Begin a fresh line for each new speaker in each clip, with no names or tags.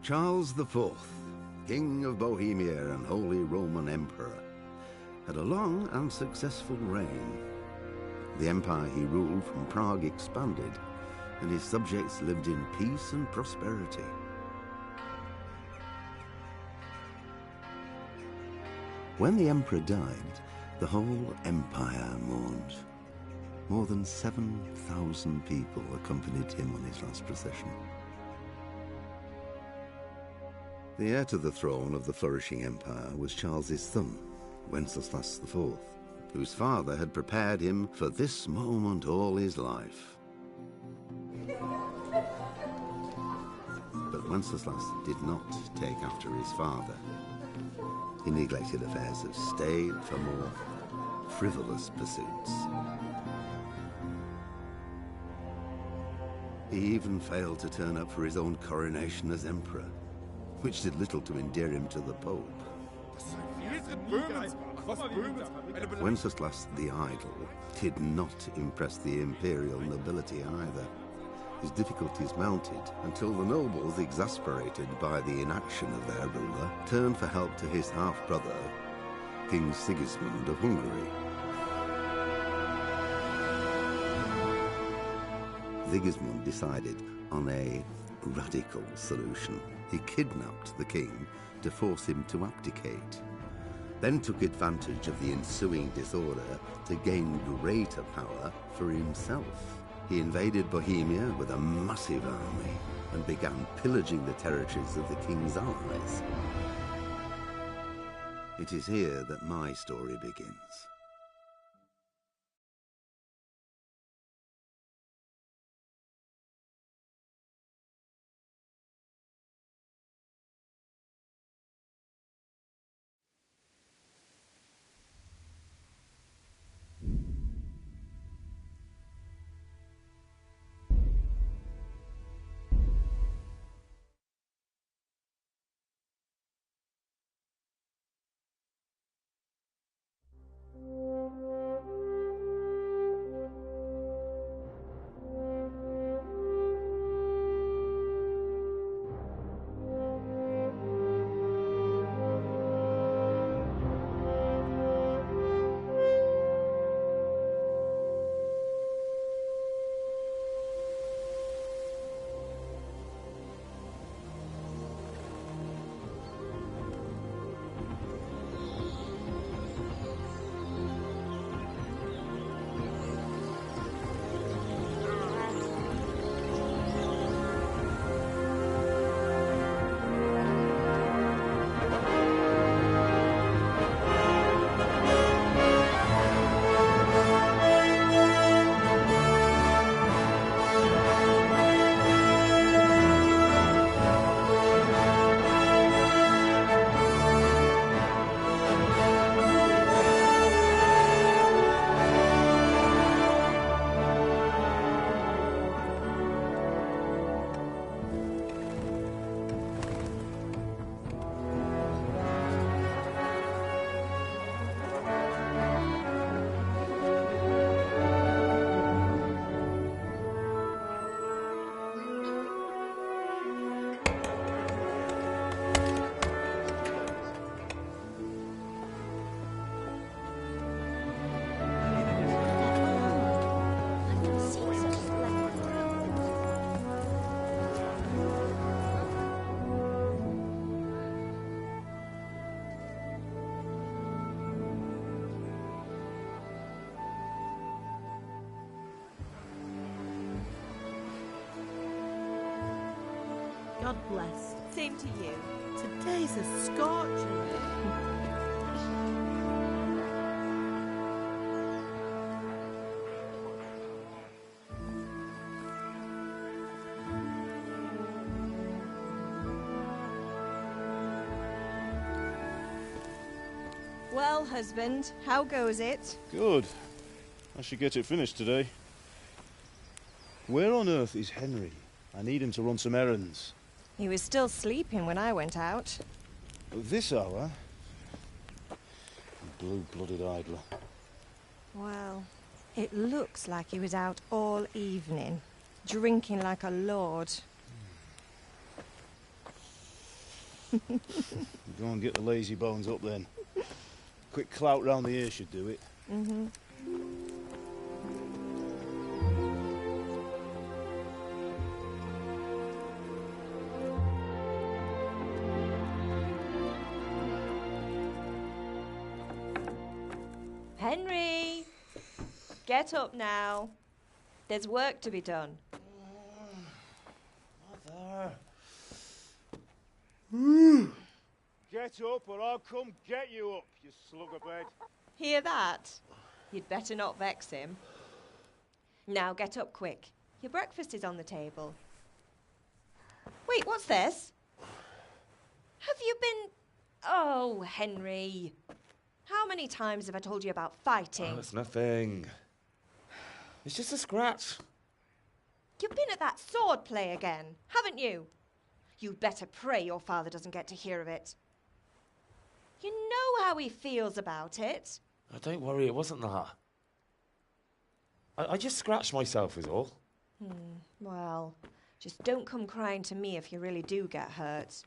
Charles IV, King of Bohemia and Holy Roman Emperor, had a long and successful reign. The empire he ruled from Prague expanded, and his subjects lived in peace and prosperity. When the emperor died, the whole empire mourned. More than 7,000 people accompanied him on his last procession. The heir to the throne of the flourishing empire was Charles's son, Wenceslas IV, whose father had prepared him for this moment all his life. But Wenceslas did not take after his father. He neglected affairs of state for more frivolous pursuits. He even failed to turn up for his own coronation as emperor, which did little to endear him to the Pope. Wenceslas the Idle did not impress the imperial nobility either. His difficulties mounted until the nobles, exasperated by the inaction of their ruler, turned for help to his half-brother, King Sigismund of Hungary. Sigismund decided on a radical solution. He kidnapped the king to force him to abdicate, then took advantage of the ensuing disorder to gain greater power for himself. He invaded Bohemia with a massive army and began pillaging the territories of the king's allies. It is here that my story begins.
God bless. Same to you. Today's a scorcher.
Well, husband, how goes it?
Good. I should get it finished today. Where on earth is Henry? I need him to run some errands.
He was still sleeping when I went out.
At this hour? Blue-blooded idler.
Well, it looks like he was out all evening, drinking like a lord.
Go and get the lazy bones up then. Quick clout round the ear should do it.
Mm-hmm.
Henry! Get up now. There's work to be done.
Mother. Get up or I'll come get you up, you slugabed.
Hear that? You'd better not vex him. Now get up quick. Your breakfast is on the table. Wait, what's this? Have you been... Oh, Henry. How many times have I told you about fighting?
Oh, it's nothing. It's just a scratch.
You've been at that sword play again, haven't you? You'd better pray your father doesn't get to hear of it. You know how he feels about it.
Oh, don't worry, it wasn't that. I just scratched myself is all.
Well, just don't come crying to me if you really do get hurt.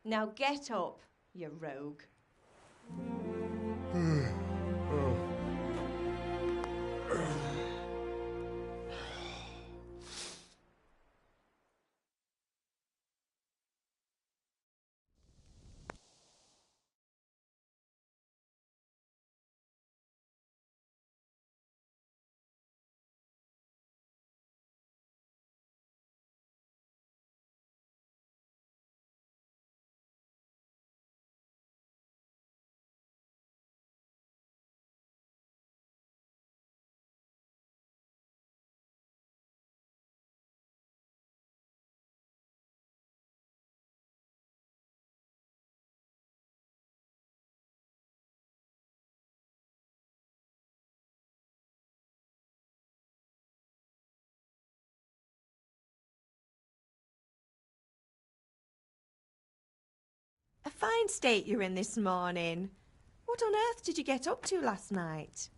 Now get up, you rogue. A fine state you're in this morning. What on earth did you get up to last night?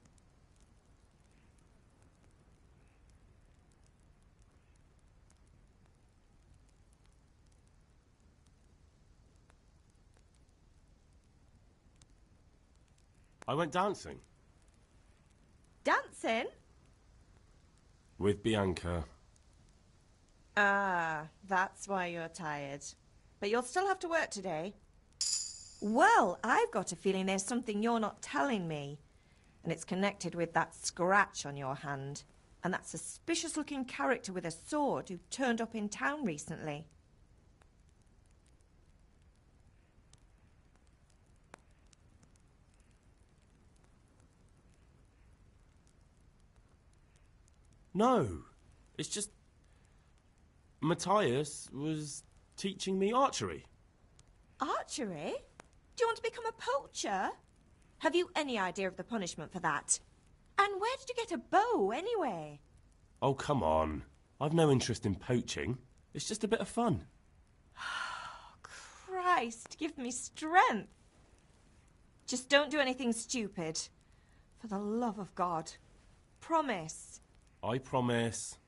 I went dancing.
Dancing?
With Bianca.
Ah, that's why you're tired. But you'll still have to work today. Well, I've got a feeling there's something you're not telling me. And it's connected with that scratch on your hand. And that suspicious-looking character with a sword who turned up in town recently.
No, it's just... Matthias was teaching me archery.
Archery? Do you want to become a poacher? Have you any idea of the punishment for that? And where did you get a bow, anyway?
Oh, come on. I've no interest in poaching. It's just a bit of fun.
Christ, give me strength. Just don't do anything stupid. For the love of God. Promise.
I promise.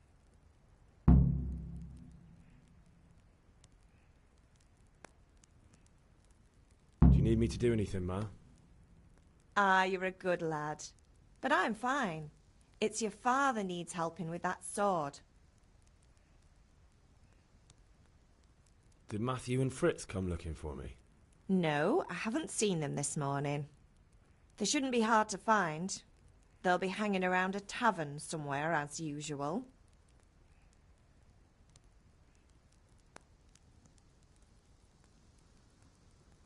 Do you need me to do anything, Ma?
Ah, you're a good lad. But I'm fine. It's your father needs helping with that sword.
Did Matthew and Fritz come looking for me?
No, I haven't seen them this morning. They shouldn't be hard to find. They'll be hanging around a tavern somewhere, as usual.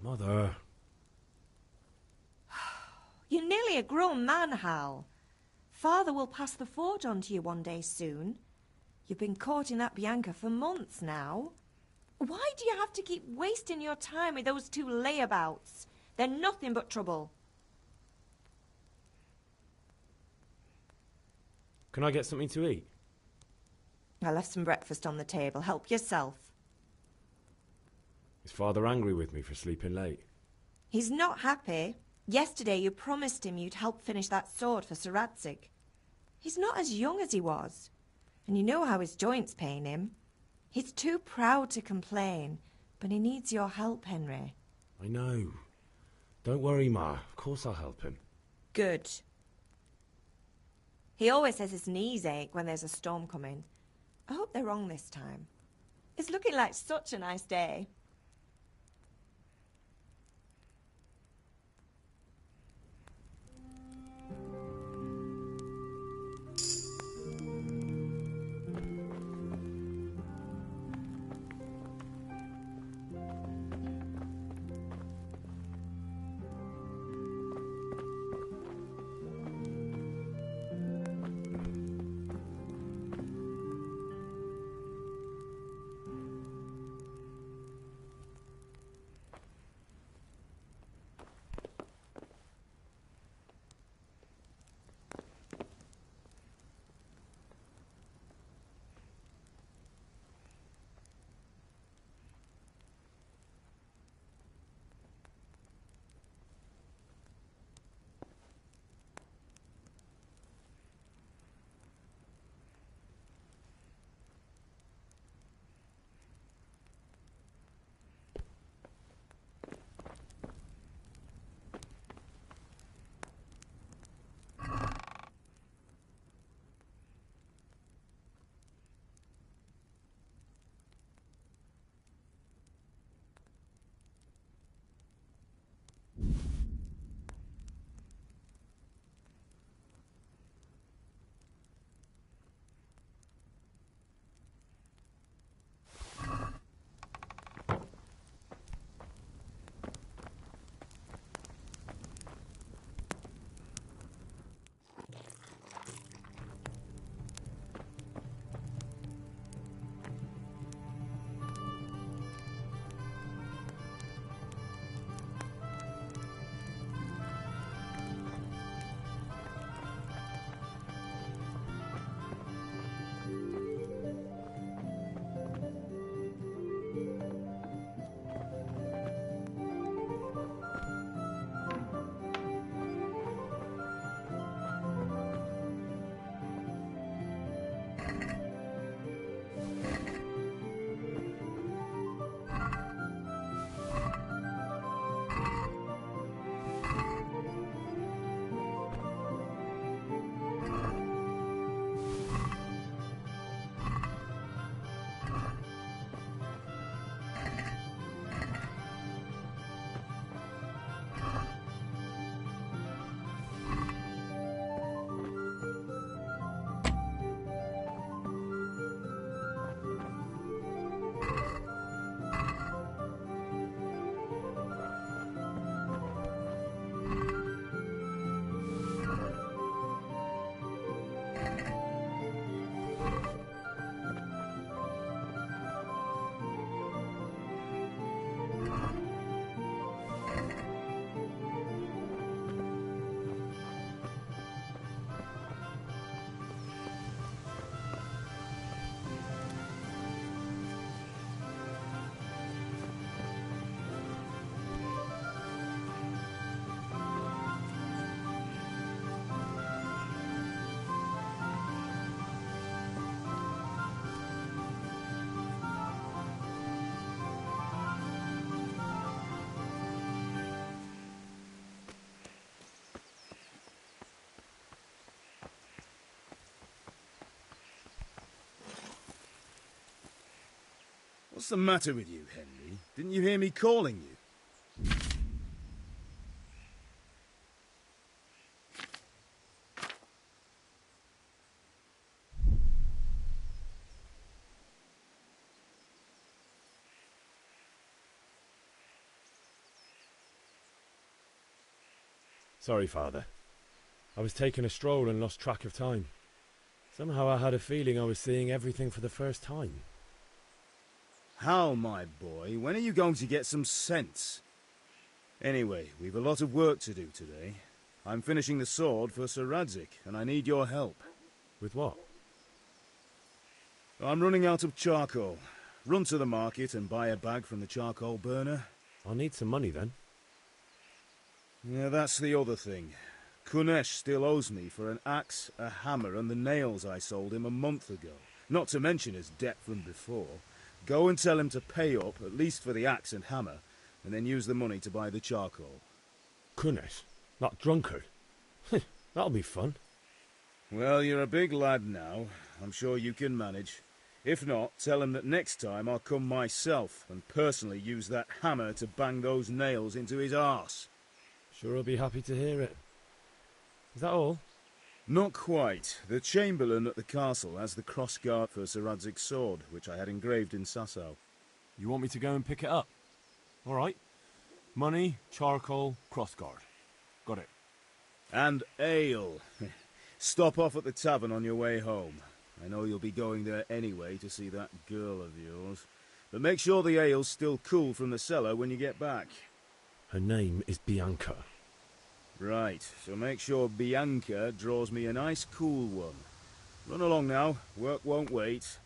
Mother.
You're nearly a grown man, Hal. Father will pass the forge on to you one day soon. You've been courting that Bianca for months now. Why do you have to keep wasting your time with those two layabouts? They're nothing but trouble.
Can I get something to eat?
I left some breakfast on the table. Help yourself.
Is Father angry with me for sleeping late?
He's not happy. Yesterday you promised him you'd help finish that sword for Sir Radzig. He's not as young as he was. And you know how his joints pain him. He's too proud to complain,
But he needs your help, Henry.
I know. Don't worry, Ma. Of course I'll help him.
Good. He always says his knees ache when there's a storm coming. I hope they're wrong this time. It's looking like such a nice day.
What's the matter with you, Henry? Didn't you hear me calling you?
Sorry, Father. I was taking a stroll and lost track of time. Somehow I had a feeling I was seeing everything for the first time.
How, my boy? When are you going to get some sense? Anyway, we've a lot of work to do today. I'm finishing the sword for Sir Radzig, and I need your help.
With what?
I'm running out of charcoal. Run to the market and buy a bag from the charcoal burner.
I'll need some money then.
Yeah, that's the other thing. Kunesh still owes me for an axe, a hammer, and the nails I sold him a month ago. Not to mention his debt from before. Go and tell him to pay up, at least for the axe and hammer, and then use the money to buy the charcoal.
Kunesh, that drunkard. That'll be fun.
Well, you're a big lad now. I'm sure you can manage. If not, tell him that next time I'll come myself and personally use that hammer to bang those nails into his arse.
Sure, I'll be happy to hear it. Is that all?
Not quite. The Chamberlain at the castle has the crossguard for Sir Radzig's sword, which I had engraved in Sasau.
You want me to go and pick it up? All right. Money, charcoal, crossguard. Got it.
And ale. Stop off at the tavern on your way home. I know you'll be going there anyway to see that girl of yours. But make sure the ale's still cool from the cellar when you get back.
Her name is Bianca.
Right, so make sure Bianca draws me a nice cool one. Run along now, work won't wait.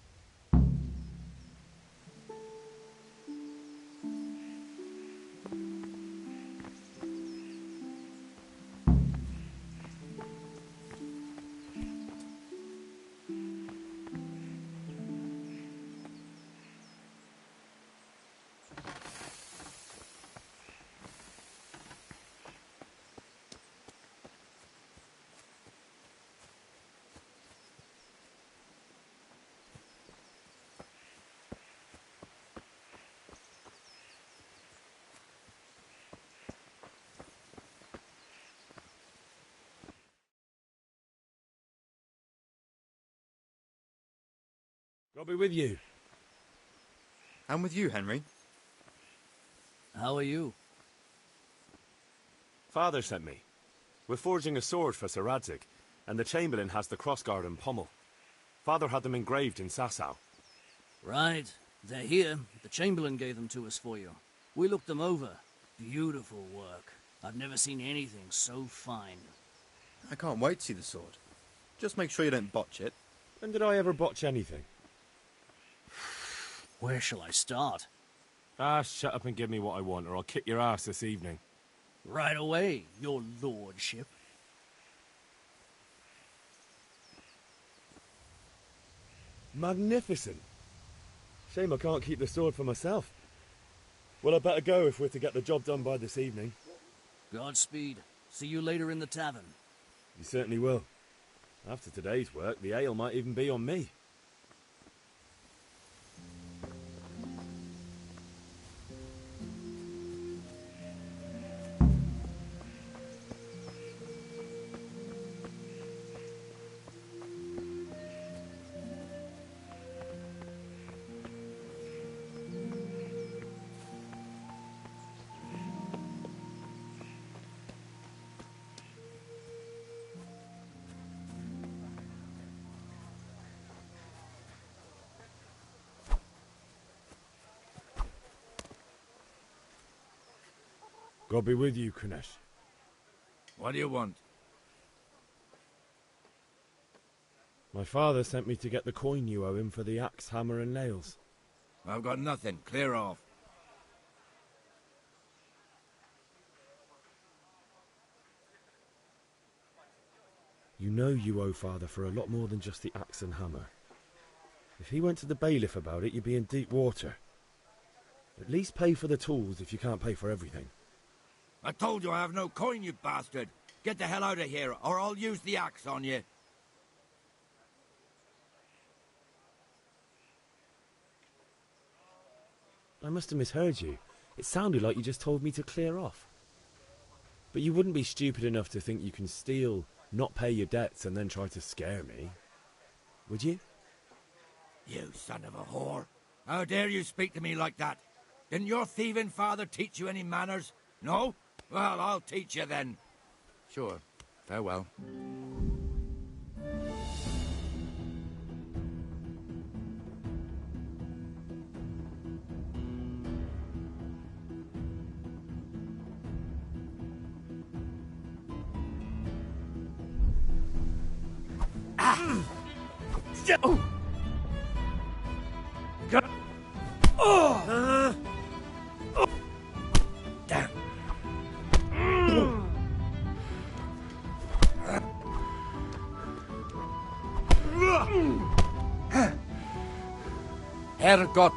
I'll be with you.
I'm with you, Henry.
How are you?
Father sent me. We're forging a sword for Sir Radzig, and the Chamberlain has the crossguard and pommel. Father had them engraved in Sasau.
Right. They're here. The Chamberlain gave them to us for you. We looked them over. Beautiful work. I've never seen anything so fine.
I can't wait to see the sword. Just make sure you don't botch it.
When did I ever botch anything?
Where shall I start?
Shut up and give me what I want, or I'll kick your ass this evening.
Right away, your lordship.
Magnificent. Shame I can't keep the sword for myself. Well, I better go if we're to get the job done by this evening.
Godspeed. See you later in the tavern.
You certainly will. After today's work, the ale might even be on me. God be with you, Kunesh.
What do you want?
My father sent me to get the coin you owe him for the axe, hammer and nails.
I've got nothing. Clear off.
You know you owe father for a lot more than just the axe and hammer. If he went to the bailiff about it, you'd be in deep water. At least pay for the tools if you can't pay for everything.
I told you I have no coin, you bastard. Get the hell out of here, or I'll use the axe on you.
I must have misheard you. It sounded like you just told me to clear off. But you wouldn't be stupid enough to think you can steal, not pay your debts, and then try to scare me. Would you?
You son of a whore. How dare you speak to me like that? Didn't your thieving father teach you any manners? No? Well, I'll teach you then.
Sure. Farewell.
Damn. Herrgott,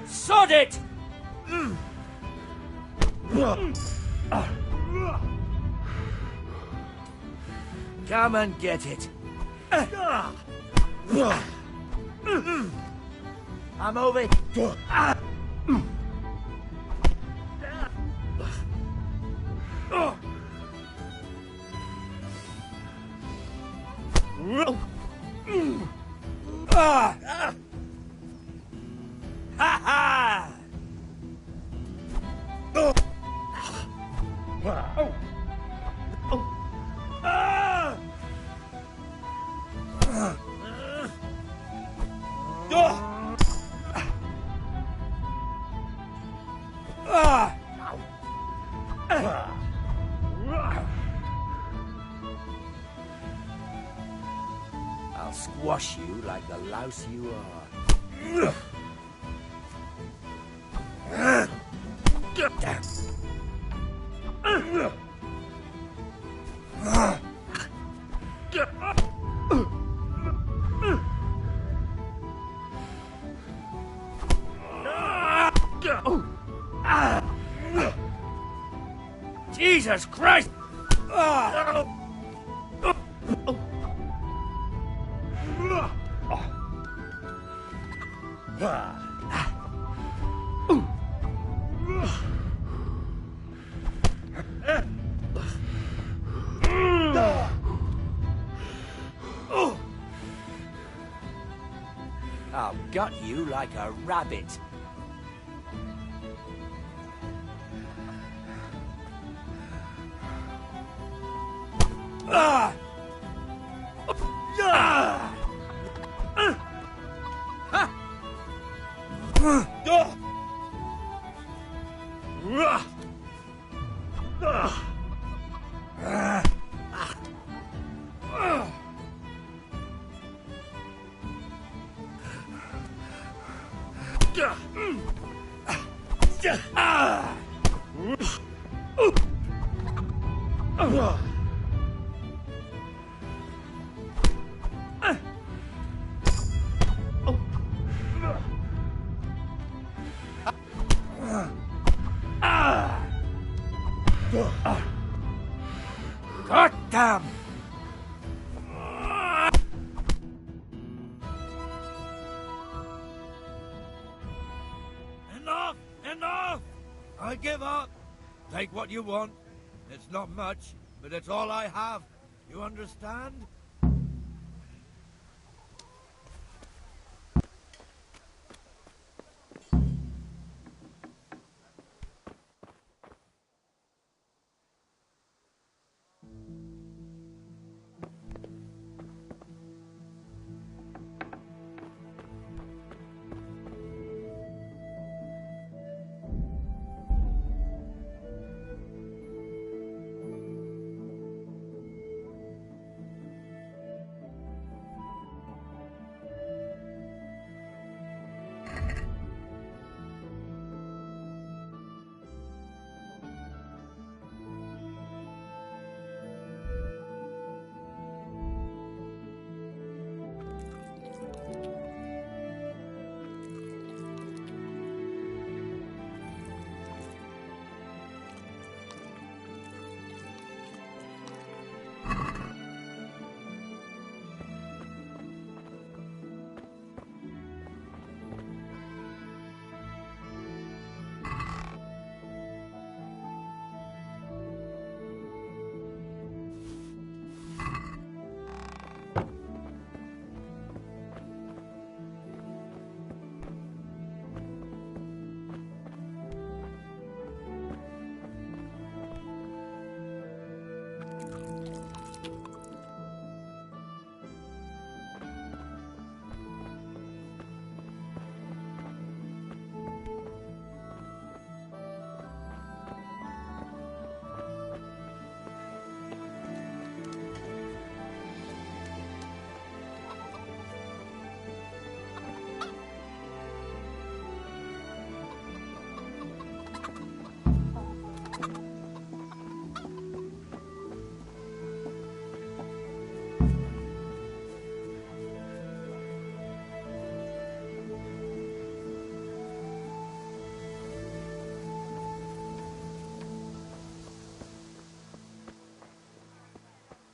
Sod it! Come and get it. I'm over. Ha ha! I'll squash you like the louse you are. Damn. Jesus Christ! I'll gut you like a rabbit. God damn! Enough! Enough! I give up. Take what you want. It's not much, but it's all I have. You understand?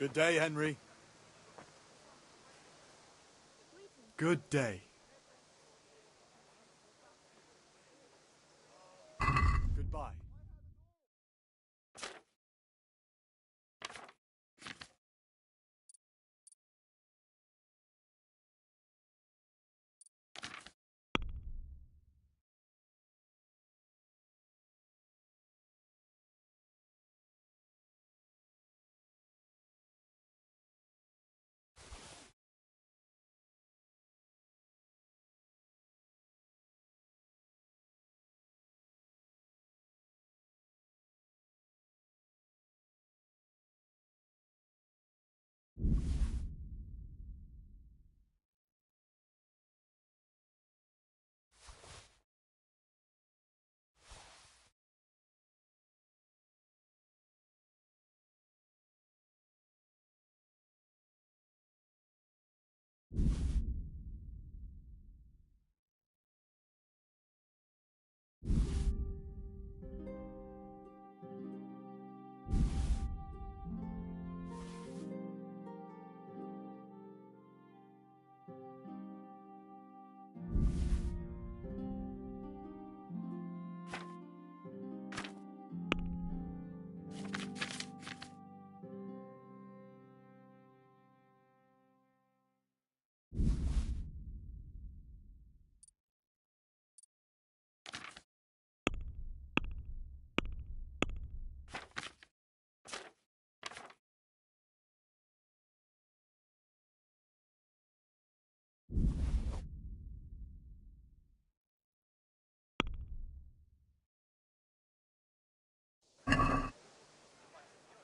Good day, Henry. Good day. Goodbye.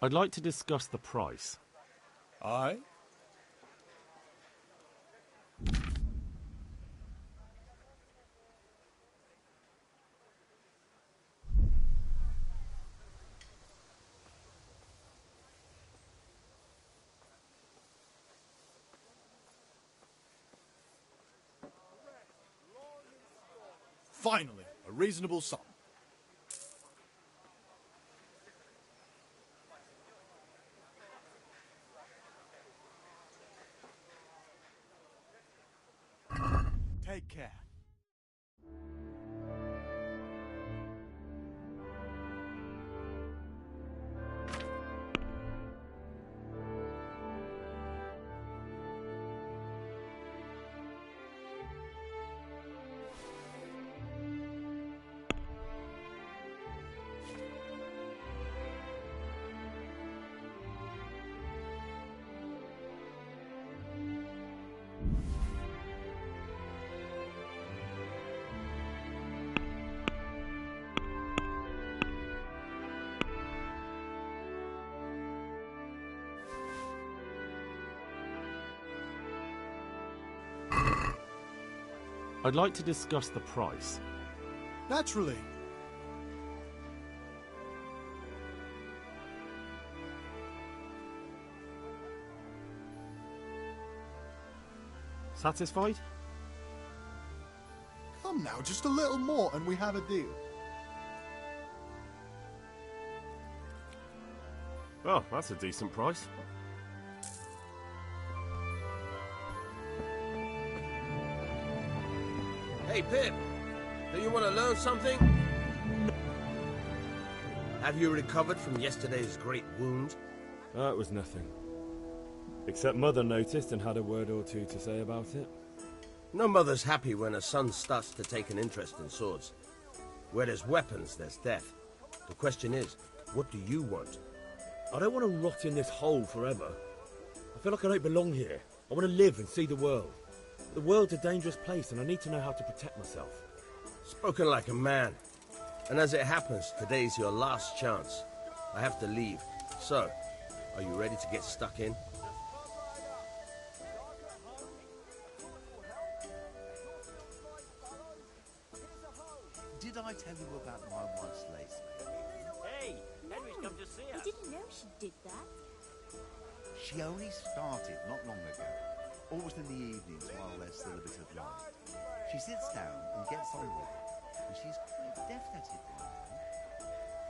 I'd like to discuss the price.
Aye? Finally, a reasonable sum. Take care.
I'd like to discuss the price.
Naturally.
Satisfied?
Come now, just a little more and we have a deal.
Oh, that's a decent price.
Hey, Pip, do you want to learn something? Have you recovered from yesterday's great wound?
That was nothing. Except Mother noticed and had a word or two to say about it.
No mother's happy when her son starts to take an interest in swords. Where there's weapons, there's death. The question is, what do you want?
I don't want to rot in this hole forever. I feel like I don't belong here. I want to live and see the world. The world's a dangerous place and I need to know how to protect myself.
Spoken like a man. And as it happens, today's your last chance. I have to leave. So, are you ready to get stuck in?
Did I tell you about my wife's lace making?
Hey, Henry's come to see us.
I didn't know she did that.
She only started not long ago. Always in the evenings while there's still a bit of light. She sits down and gets on with it. And she's quite deft at it now.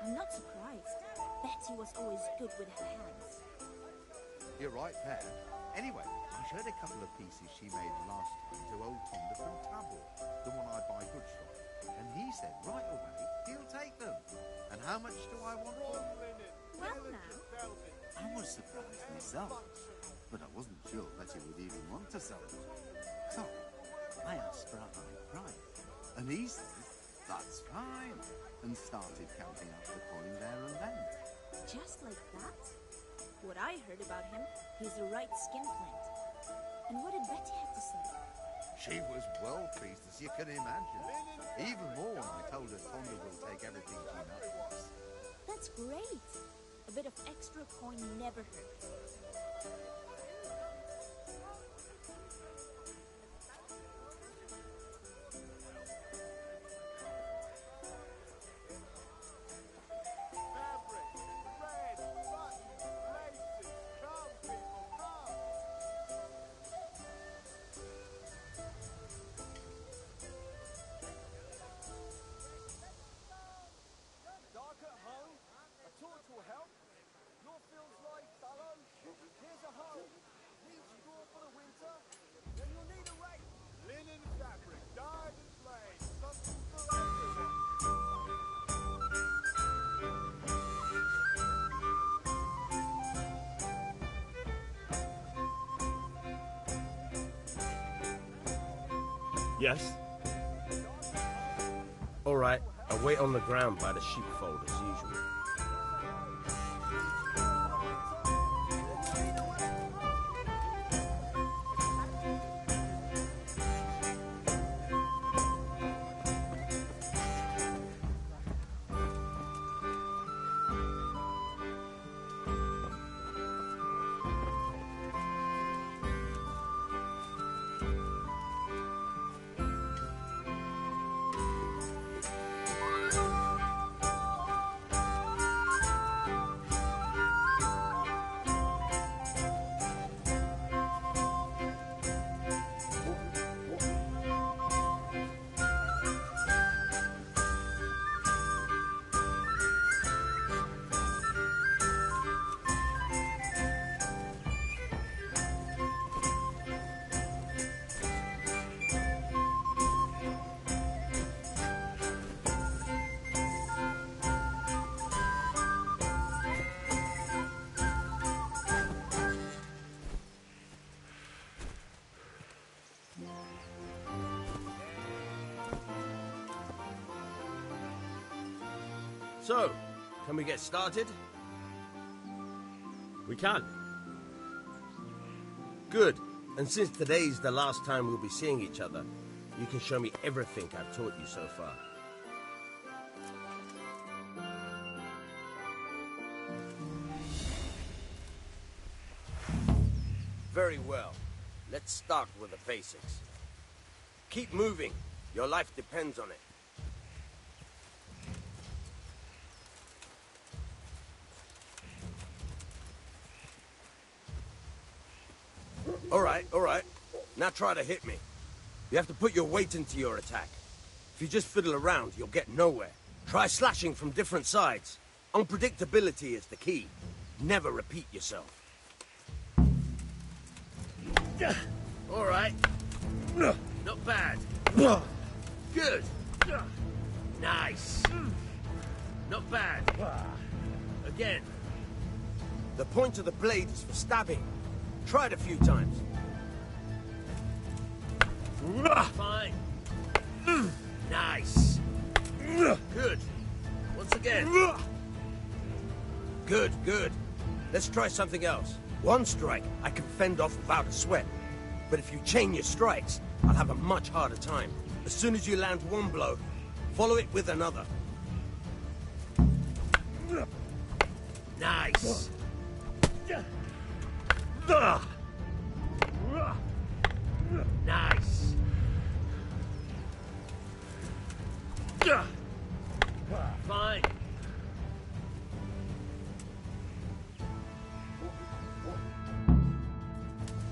I'm not surprised. Betty was always good with her hands.
You're right there. Anyway, I showed a couple of pieces she made last time to old Tonda from Tabor, the one I buy goods from. And he said right away he'll take them. And how much do I want for them?
Well, now.
I was surprised myself, but I wasn't sure that he would even want to sell them. So I asked for a high price, and he said, "That's fine," and started counting up the coin there and then.
Just like that? What I heard about him, he's a right skinflint. And what did Betty have to say?
She was well pleased, as you can imagine. Even more when I told her Tonda will take everything she knows.
That's great. A bit of extra coin never hurts.
Yes?
All right, I'll wait on the ground by the sheepfold as usual. So, can we get started?
We can.
Good. And since today's the last time we'll be seeing each other, you can show me everything I've taught you so far. Very well. Let's start with the basics. Keep moving. Your life depends on it. All right. Now try to hit me. You have to put your weight into your attack. If you just fiddle around, you'll get nowhere. Try slashing from different sides. Unpredictability is the key. Never repeat yourself. All right. Not bad. Good. Nice. Not bad. Again. The point of the blade is for stabbing. Try it a few times. Fine. Nice. Good. Once again. Good. Let's try something else. One strike I can fend off without a sweat. But if you chain your strikes, I'll have a much harder time. As soon as you land one blow, follow it with another. Nice. Nice. Fine.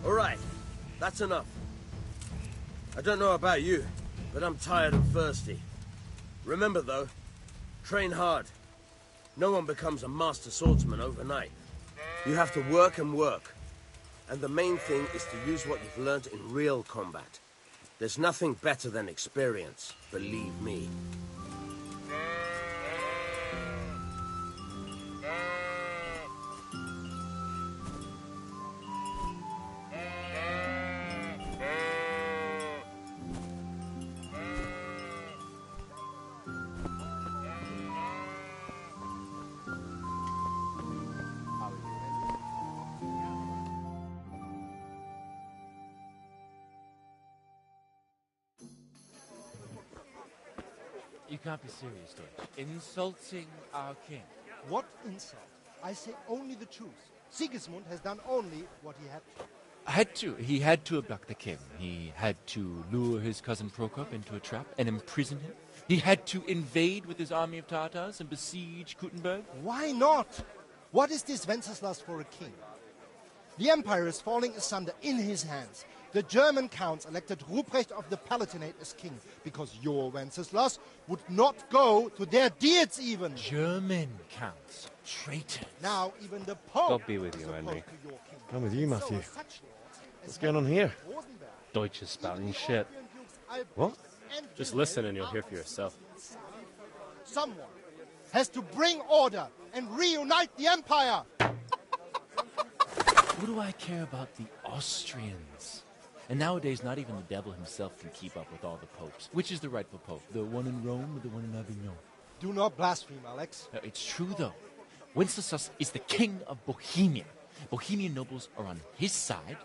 All right, that's enough. I don't know about you, but I'm tired and thirsty. Remember though, train hard. No one becomes a master swordsman overnight. You have to work and work. And the main thing is to use what you've learned in real combat. There's nothing better than experience, believe me.
You can't be serious, Deutsch. Insulting our king.
What insult? I say only the truth. Sigismund has done only what he had to.
He had to abduct the king. He had to lure his cousin Prokop into a trap and imprison him. He had to invade with his army of Tatars and besiege Kuttenberg.
Why not? What is this Wenceslas for a king? The empire is falling asunder in his hands. The German counts elected Ruprecht of the Palatinate as king because your Wenceslas would not go to their deeds even.
German counts. Traitors.
Now even the Pope...
God be with you, Henry.
I'm with you, Matthew. What's going on here?
Deutsch is spouting shit.
What?
Just listen and you'll hear for yourself.
Someone has to bring order and reunite the empire.
What do I care about the Austrians? And nowadays, not even the devil himself can keep up with all the popes. Which is the rightful pope? The one in Rome or the one in Avignon?
Do not blaspheme, Alex.
It's true, though. Wenceslas is the king of Bohemia. Bohemian nobles are on his side.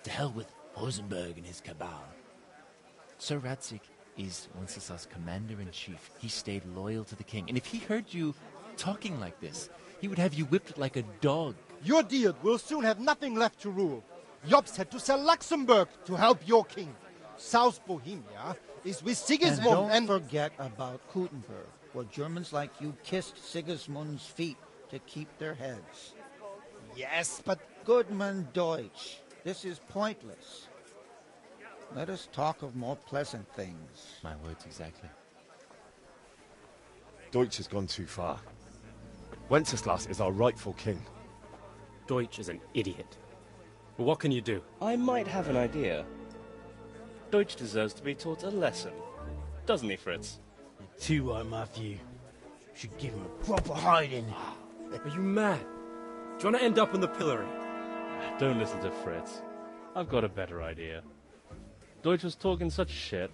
To hell with Rosenberg and his cabal. Sir Radzig is Wenceslas' commander-in-chief. He stayed loyal to the king. And if he heard you talking like this, he would have you whipped like a dog.
Your deed will soon have nothing left to rule. Jobst had to sell Luxembourg to help your king. South Bohemia is with Sigismund
and don't forget about Kuttenberg, where Germans like you kissed Sigismund's feet to keep their heads.
Yes, but...
Goodman Deutsch, this is pointless. Let us talk of more pleasant things.
My words exactly.
Deutsch has gone too far. Wenceslas is our rightful king.
Deutsch is an idiot. But what can you do?
I might have an idea. Deutsch deserves to be taught a lesson. Doesn't he, Fritz?
Too right, Matthew. Should give him a proper hiding.
Are you mad? Do you want to end up on the pillory?
Don't listen to Fritz. I've got a better idea. Deutsch was talking such shit,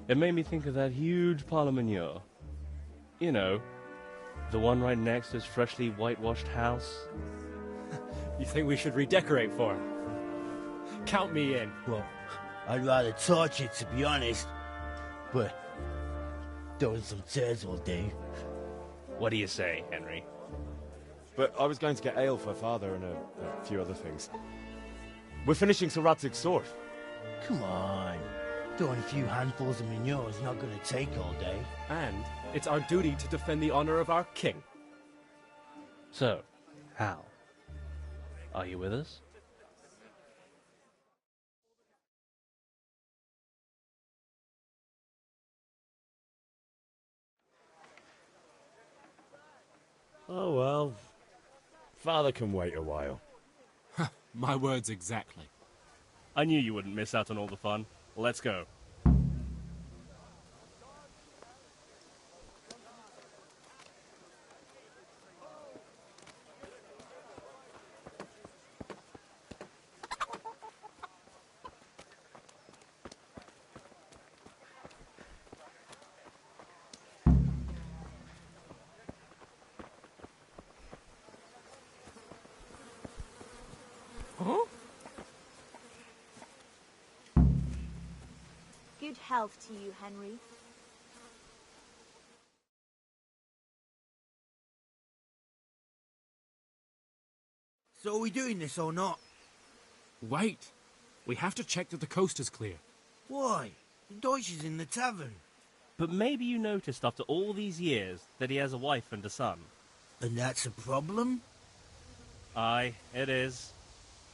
it made me think of that huge parliament. You know, the one right next to his freshly whitewashed house.
You think we should redecorate for him? Count me in.
Well, I'd rather torch it, to be honest. But throwing some tears will do.
What do you say, Henry?
But I was going to get ale for Father and a few other things. We're finishing Sir Radzig's sword.
Come on. Throwing a few handfuls of manure is not going to take all day.
And it's our duty to defend the honor of our king.
So, Hal, are you with us?
Oh, well. Father can wait a while.
My words exactly.
I knew you wouldn't miss out on all the fun. Let's go.
Good health to you, Henry.
So are we doing this or not?
Wait. We have to check that the coast is clear.
Why? Deutsch is in the tavern.
But maybe you noticed after all these years that he has a wife and a son.
And that's a problem?
Aye, it is.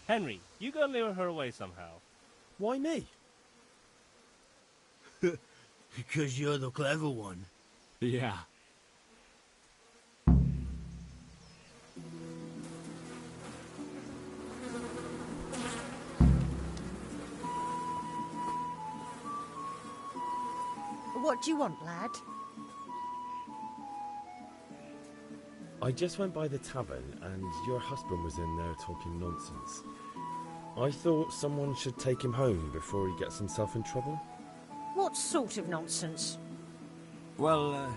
Henry, you go lure her away somehow.
Why me?
Because you're the clever one.
Yeah.
What do you want, lad?
I just went by the tavern and your husband was in there talking nonsense. I thought someone should take him home before he gets himself in trouble.
What sort of nonsense?
Well,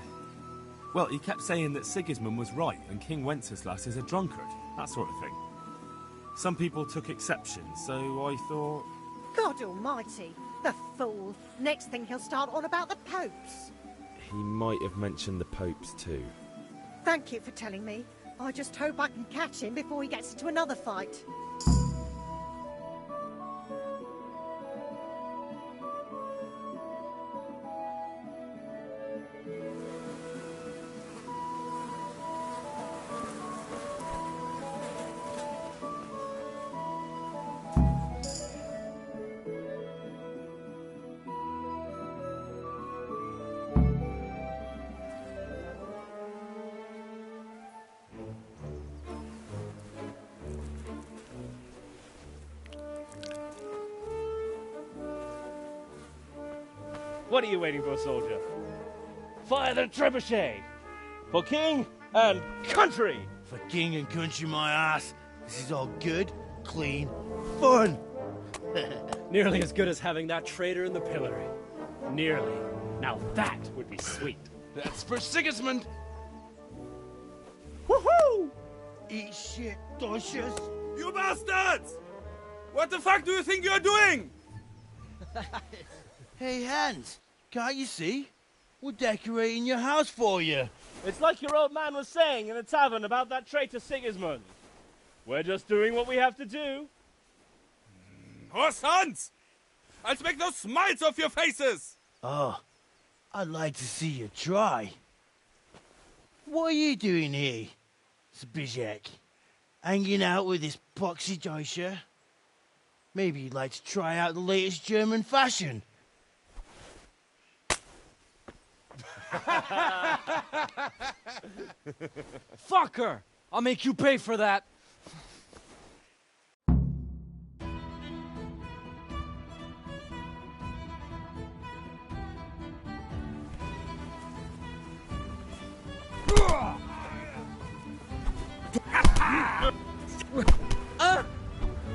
he kept saying that Sigismund was right and King Wenceslas is a drunkard, that sort of thing. Some people took exception, so I thought...
God almighty, the fool. Next thing he'll start on about the popes.
He might have mentioned the popes too.
Thank you for telling me. I just hope I can catch him before he gets into another fight.
What are you waiting for, soldier? Fire the trebuchet! For king and country!
For king and country, my ass. This is all good, clean fun.
Nearly as good as having that traitor in the pillory. Nearly. Now that would be sweet.
That's for Sigismund.
Woohoo!
Eat shit, Docious.
You bastards! What the fuck do you think you're doing?
Hey, Hans, can't you see? We're decorating your house for you.
It's like your old man was saying in the tavern about that traitor Sigismund. We're just doing what we have to do.
Oh, sons! I'll make those smiles off your faces!
Oh, I'd like to see you try. What are you doing here, Zbigniew? Hanging out with this poxy Deutscher? Maybe you'd like to try out the latest German fashion.
Fucker! I'll make you pay for that.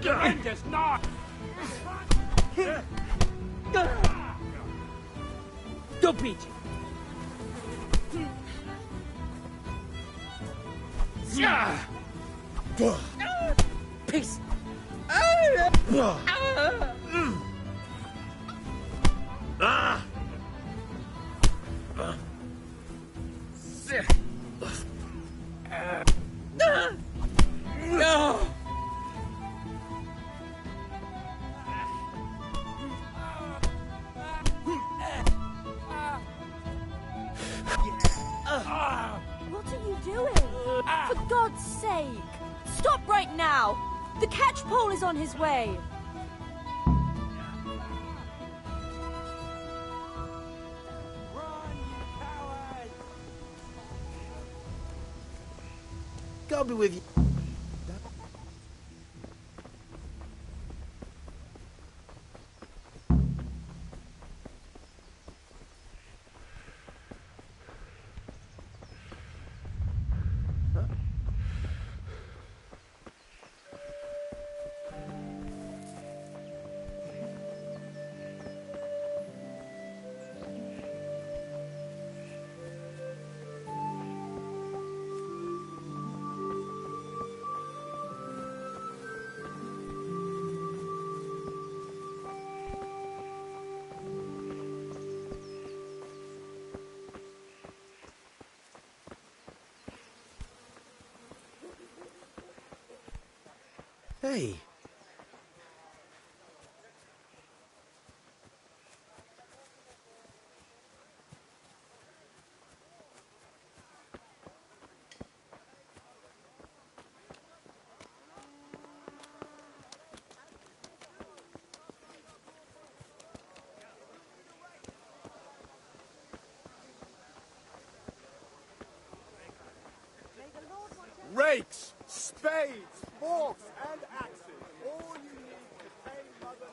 Enders not!
Don't beat you. Peace.
What are you doing? For God's sake! Stop right now! The catchpole is on his way!
God be with you. Hey.
Rakes, spades, forks, and axes. All you need to tame Mother.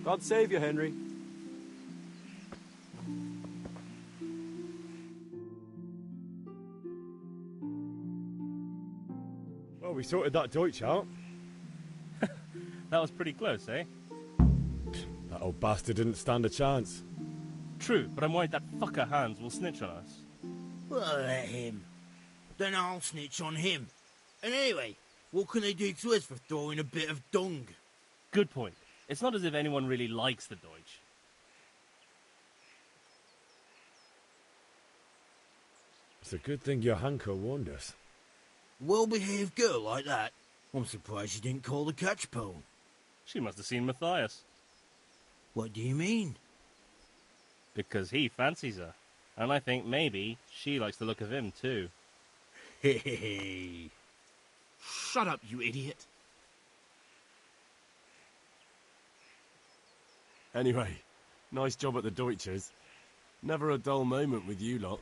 God save you, Henry.
Well, we sorted that Deutsch out.
That was pretty close, eh?
That old bastard didn't stand a chance.
True, but I'm worried that fucker Hans will snitch on us.
Well, let him. Then I'll snitch on him. And anyway, what can they do to us for throwing a bit of dung?
Good point. It's not as if anyone really likes the Deutsch.
It's a good thing your Hanko warned us.
Well-behaved girl like that. I'm surprised she didn't call the catch pole.
She must have seen Matthias.
What do you mean?
Because he fancies her. And I think maybe she likes the look of him too.
Hey.
Shut up, you idiot.
Anyway, nice job at the Deutschers. Never a dull moment with you lot.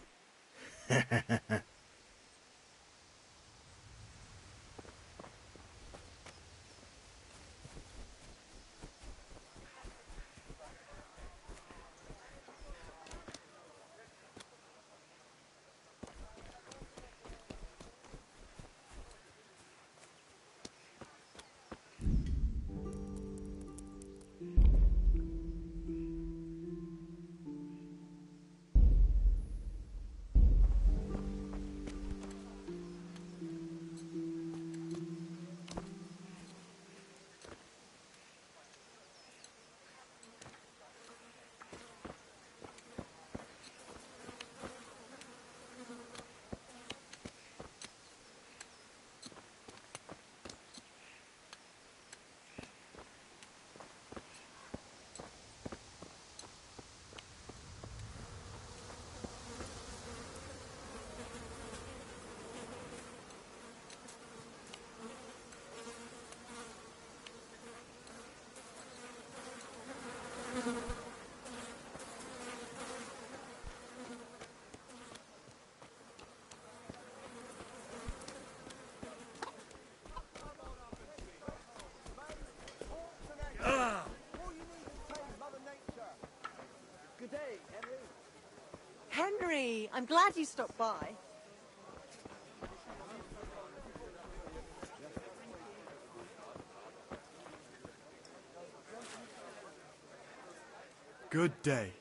Good day, Henry. Henry, I'm glad you stopped by.
Good day.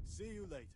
See you later.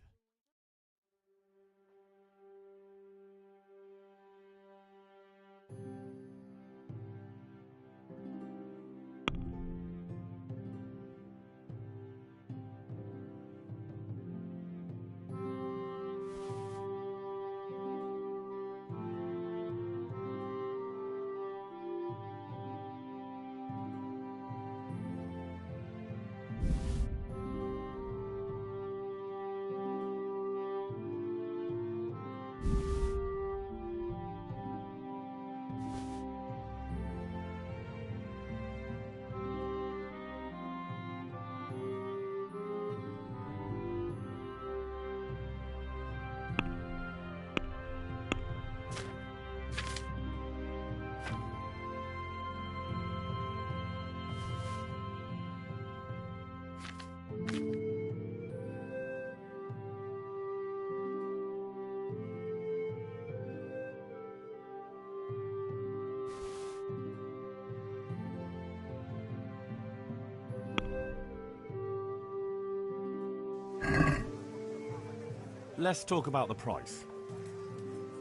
Let's talk about the price.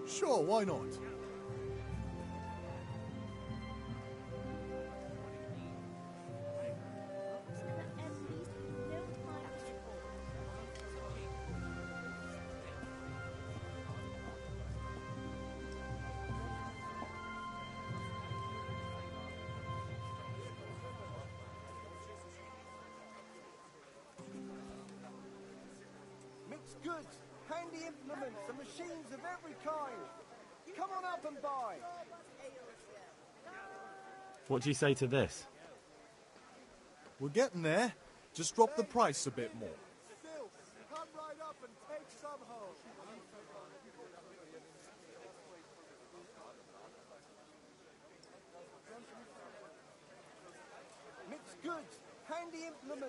Sure, why not?
Mixed goods, handy implements, and machines of every kind. Come on up and buy.
What do you say to this?
We're getting there. Just drop the price a bit more.
Still, come right up and take some home.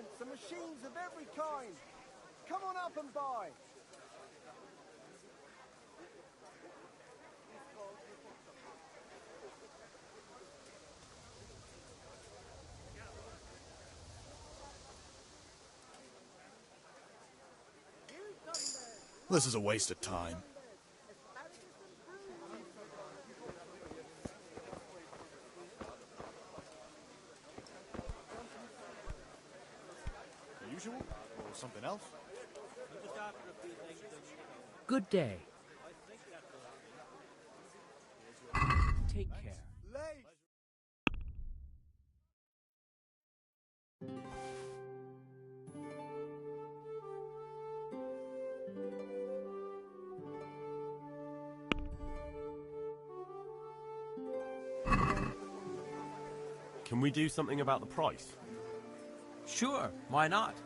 implements and machines of every kind. Come on up and buy.
This is a waste of time. The usual? Or something else?
Good day. Take care.
Can we do something about the price?
Sure, why not?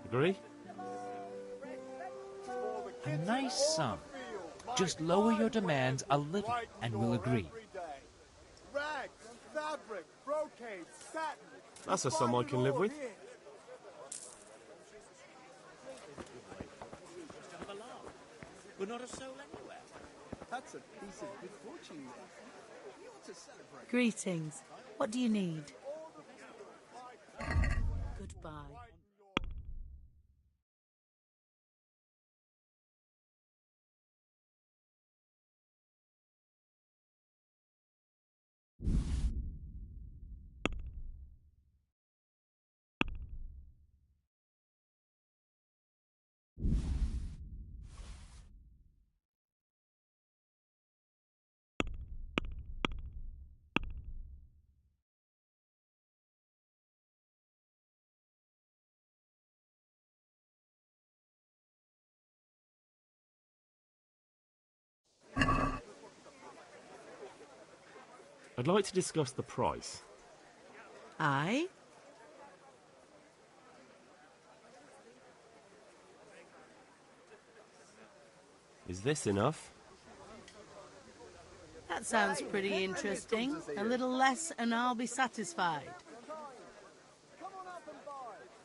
Agree?
A nice sum. Just lower your demands a little and we'll agree.
Rags, fabric, brocade, satin.
That's a sum I can live with.
We're not a soul anywhere.
That's a piece of good fortune. You ought to celebrate.
Greetings. What do you need? Goodbye.
I'd like to discuss the price.
Aye?
Is this enough?
That sounds pretty interesting. A little less and I'll be satisfied.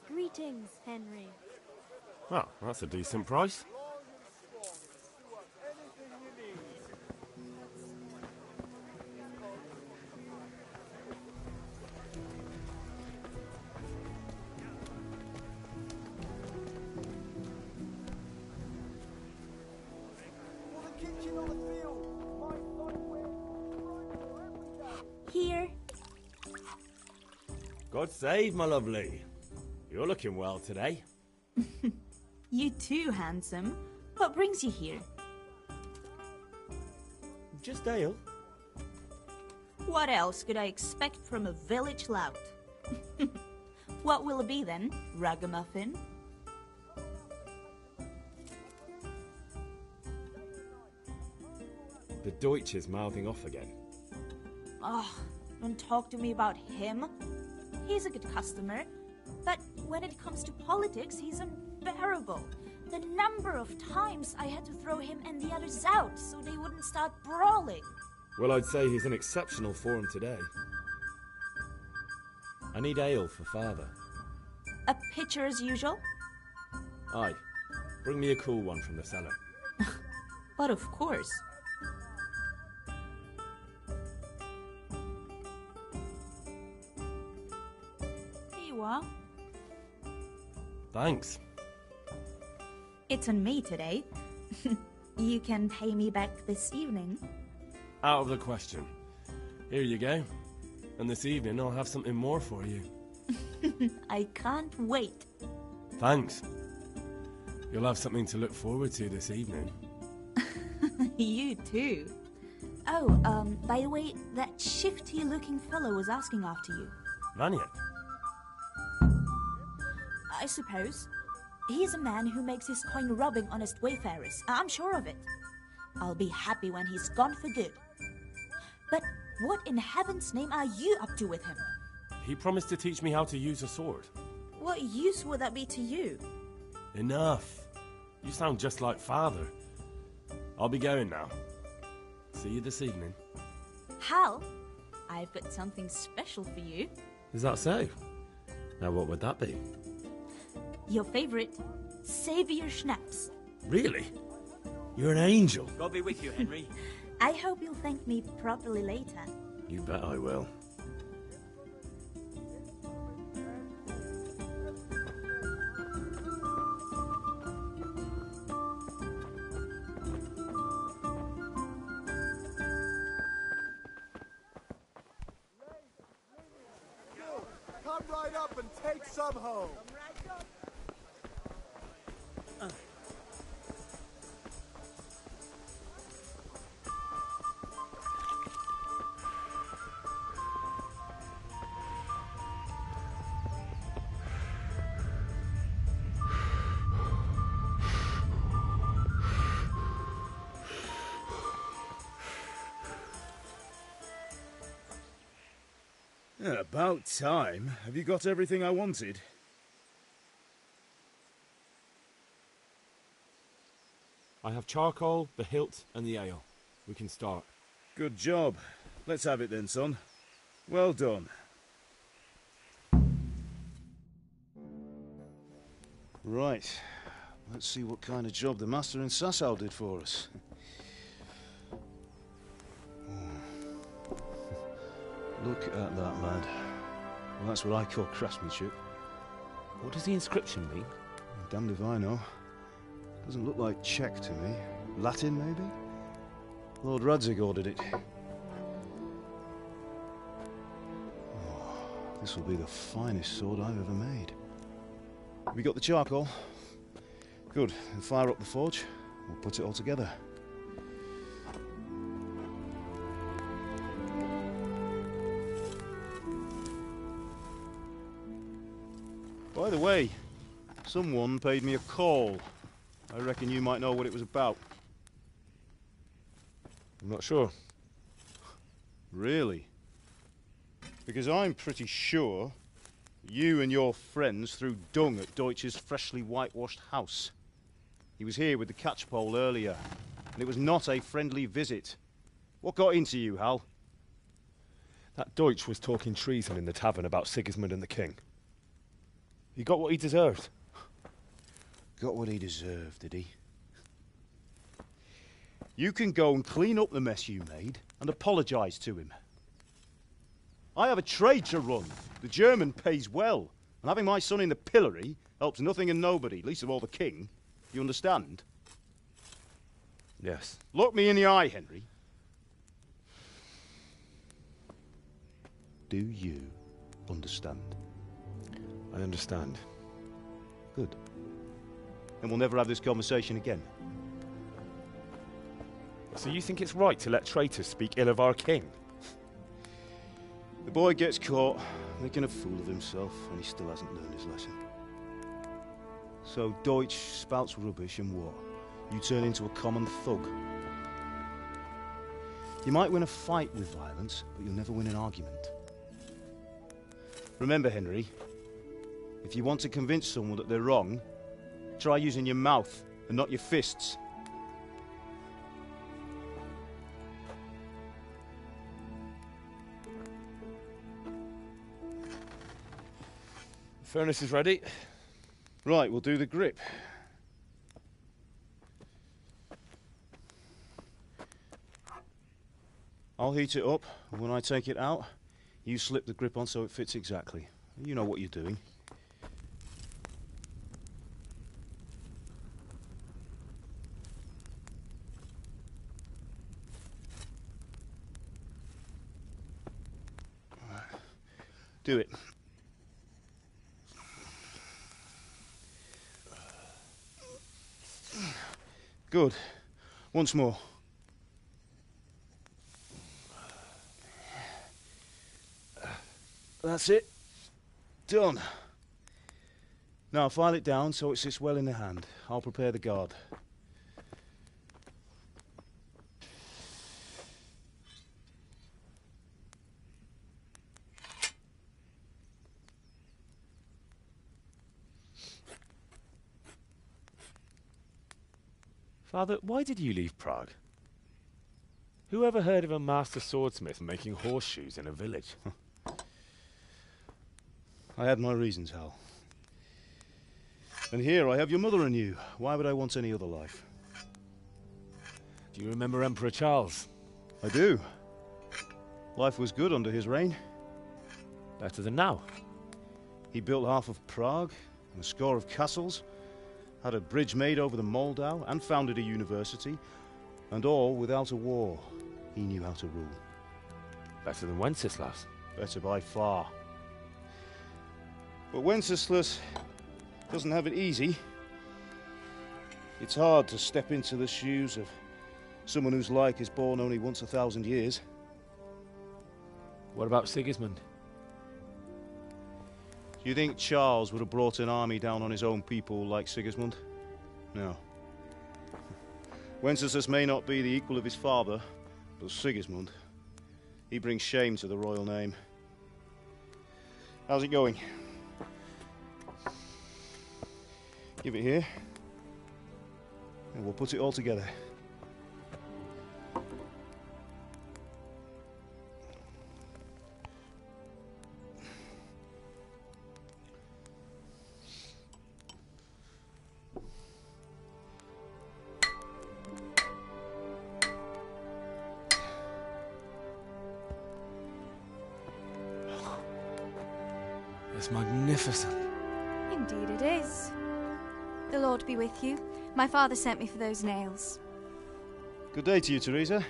Greetings, Henry.
Well, that's a decent price.
Here.
God save, my lovely. You're looking well today.
You too, handsome. What brings you here?
Just ale.
What else could I expect from a village lout? What will it be then? Ragamuffin?
The Deutsch is mouthing off again.
Oh, don't talk to me about him. He's a good customer, but when it comes to politics, he's unbearable. The number of times I had to throw him and the others out so they wouldn't start brawling.
Well, I'd say he's in exceptional form today. I need ale for father.
A pitcher as usual?
Aye. Bring me a cool one from the cellar.
But of course. Here you are.
Thanks.
It's on me today. You can pay me back this evening.
Out of the question. Here you go. And this evening I'll have something more for you.
I can't wait.
Thanks. You'll have something to look forward to this evening.
You too. Oh, by the way, that shifty-looking fellow was asking after you.
Vanya?
I suppose. He's a man who makes his coin robbing honest wayfarers. I'm sure of it. I'll be happy when he's gone for good. But what in heaven's name are you up to with him?
He promised to teach me how to use a sword.
What use would that be to you?
Enough. You sound just like father. I'll be going now. See you this evening.
Hal, I've got something special for you.
Is that so? Now what would that be?
Your favorite Savior Schnapps.
Really? You're an angel.
God be with you, Henry.
I hope you'll thank me properly later.
You bet I will.
Come right up and take some home.
Yeah, about time. Have you got everything I wanted?
I have charcoal, the hilt, and the ale. We can start.
Good job. Let's have it then, son. Well done. Right. Let's see what kind of job the master in Sasau did for us. Look at that, lad. Well, that's what I call craftsmanship.
What does the inscription mean?
Damned if I know. Doesn't look like Czech to me. Latin, maybe? Lord Radzig ordered it. Oh, this will be the finest sword I've ever made. We got the charcoal? Good. Then fire up the forge. We'll put it all together. By the way, someone paid me a call. I reckon you might know what it was about.
I'm not sure.
Really? Because I'm pretty sure you and your friends threw dung at Deutsch's freshly whitewashed house. He was here with the catchpole earlier, and it was not a friendly visit. What got into you, Hal?
That Deutsch was talking treason in the tavern about Sigismund and the king. He got what he deserved.
Got what he deserved, did he? You can go and clean up the mess you made and apologise to him. I have a trade to run. The German pays well, and having my son in the pillory helps nothing and nobody, least of all the king. You understand?
Yes.
Look me in the eye, Henry. Do you understand?
I understand.
Good. Then we'll never have this conversation again.
So you think it's right to let traitors speak ill of our king?
The boy gets caught, making a fool of himself, and he still hasn't learned his lesson. So Deutsch spouts rubbish, and what? You turn into a common thug. You might win a fight with violence, but you'll never win an argument. Remember, Henry, if you want to convince someone that they're wrong, try using your mouth and not your fists.
The furnace is ready.
Right, we'll do the grip. I'll heat it up, and when I take it out, you slip the grip on so it fits exactly. You know what you're doing. Do it. Good. Once more. That's it. Done. Now file it down so it sits well in the hand. I'll prepare the guard.
Father, why did you leave Prague? Who ever heard of a master swordsmith making horseshoes in a village?
I had my reasons, Hal. And here I have your mother and you. Why would I want any other life?
Do you remember Emperor Charles?
I do. Life was good under his reign.
Better than now.
He built half of Prague and a score of castles, had a bridge made over the Moldau, and founded a university, and all without a war. He knew how to rule.
Better than Wenceslas.
Better by far. But Wenceslas doesn't have it easy. It's hard to step into the shoes of someone whose like is born only once 1,000 years.
What about Sigismund?
Do you think Charles would have brought an army down on his own people like Sigismund? No. Wenceslas may not be the equal of his father, but Sigismund, he brings shame to the royal name. How's it going? Give it here, and we'll put it all together.
It's magnificent.
Indeed it is. The Lord be with you. My father sent me for those nails.
Good day to you, Teresa.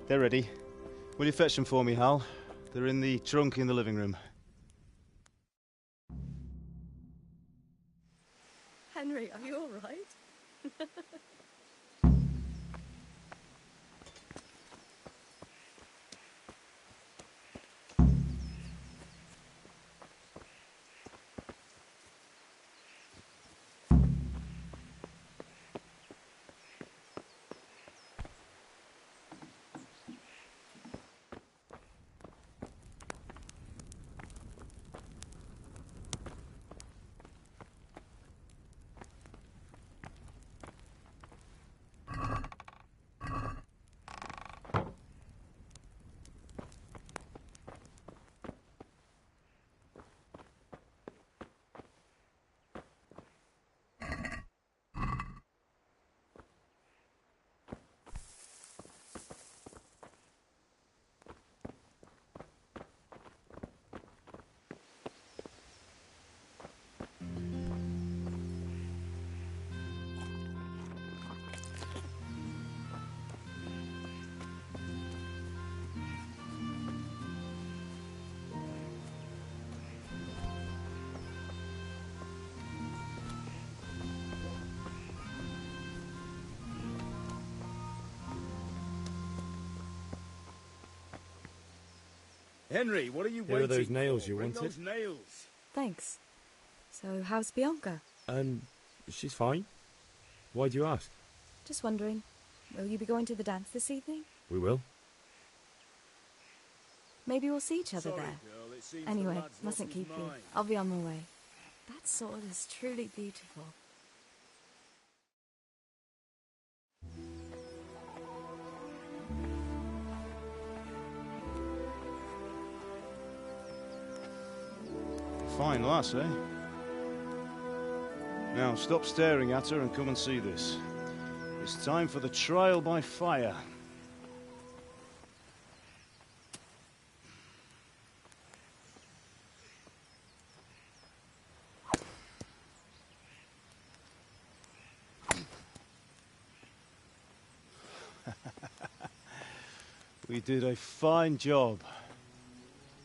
They're ready. Will you fetch them for me, Hal? They're in the trunk in the living room.
Henry, are you all right?
Henry, what are you
Here
waiting
are those nails
for?
you
Bring
wanted.
those nails.
Thanks. So, how's Bianca?
She's fine. Why do you ask?
Just wondering, will you be going to the dance this evening?
We will.
Maybe we'll see each other
Sorry,
there.
girl, it seems the
Anyway,
lad's
mustn't
lost his
keep you.
mind.
I'll be on my way. That sword is truly beautiful.
Fine lass, eh? Now, stop staring at her and come and see this. It's time for the trial by fire. We did a fine job.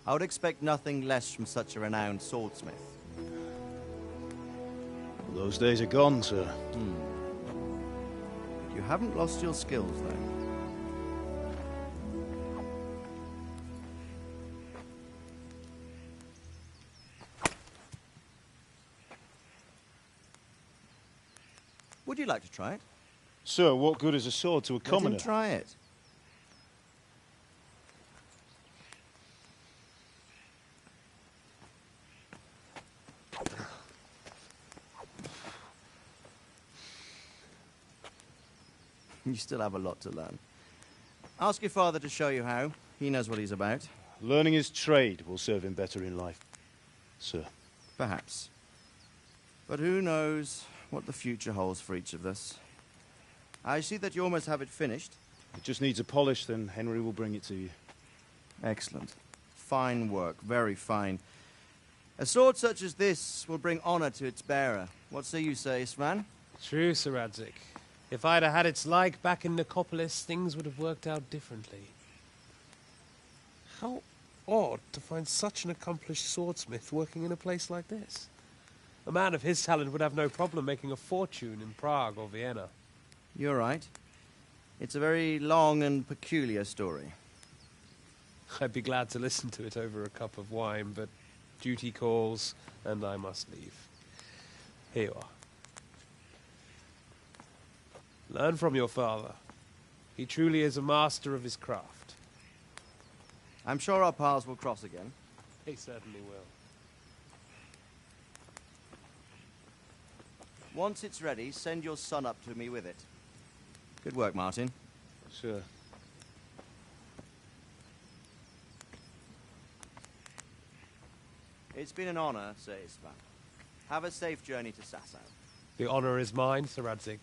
I would expect nothing less from such a renowned swordsmith.
Those days are gone, sir.
You haven't lost your skills, though. Would you like to try it?
Sir, what good is a sword to a commoner?
Let him try it. You still have a lot to learn. Ask your father to show you how. He knows what he's about.
Learning his trade will serve him better in life, sir.
Perhaps. But who knows what the future holds for each of us. I see that you almost have it finished.
It just needs a polish, then Henry will bring it to you.
Excellent. Fine work, very fine. A sword such as this will bring honor to its bearer. What say you, Svan?
True, Sir Radzig. If I'd have had its like back in Nicopolis, things would have worked out differently. How odd to find such an accomplished swordsmith working in a place like this. A man of his talent would have no problem making a fortune in Prague or Vienna.
You're right. It's a very long and peculiar story.
I'd be glad to listen to it over a cup of wine, but duty calls, and I must leave. Here you are. Learn from your father. He truly is a master of his craft.
I'm sure our paths will cross again.
He certainly will.
Once it's ready, send your son up to me with it. Good work, Martin.
Sir.
It's been an honor, Sir Isvan. Have a safe journey to Sasau.
The honor is mine, Sir Radzig.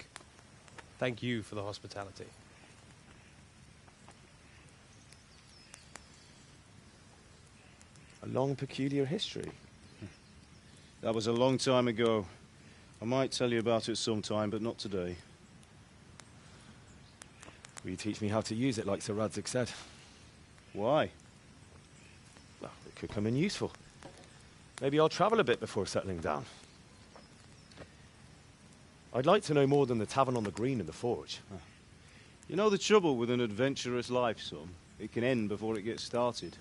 Thank you for the hospitality.
A long, peculiar history.
That was a long time ago. I might tell you about it sometime, but not today.
Will you teach me how to use it, like Sir Radzig said?
Why?
Well, it could come in useful. Maybe I'll travel a bit before settling down. I'd like to know more than the tavern on the green and the forge.
You know the trouble with an adventurous life, son? It can end before it gets started.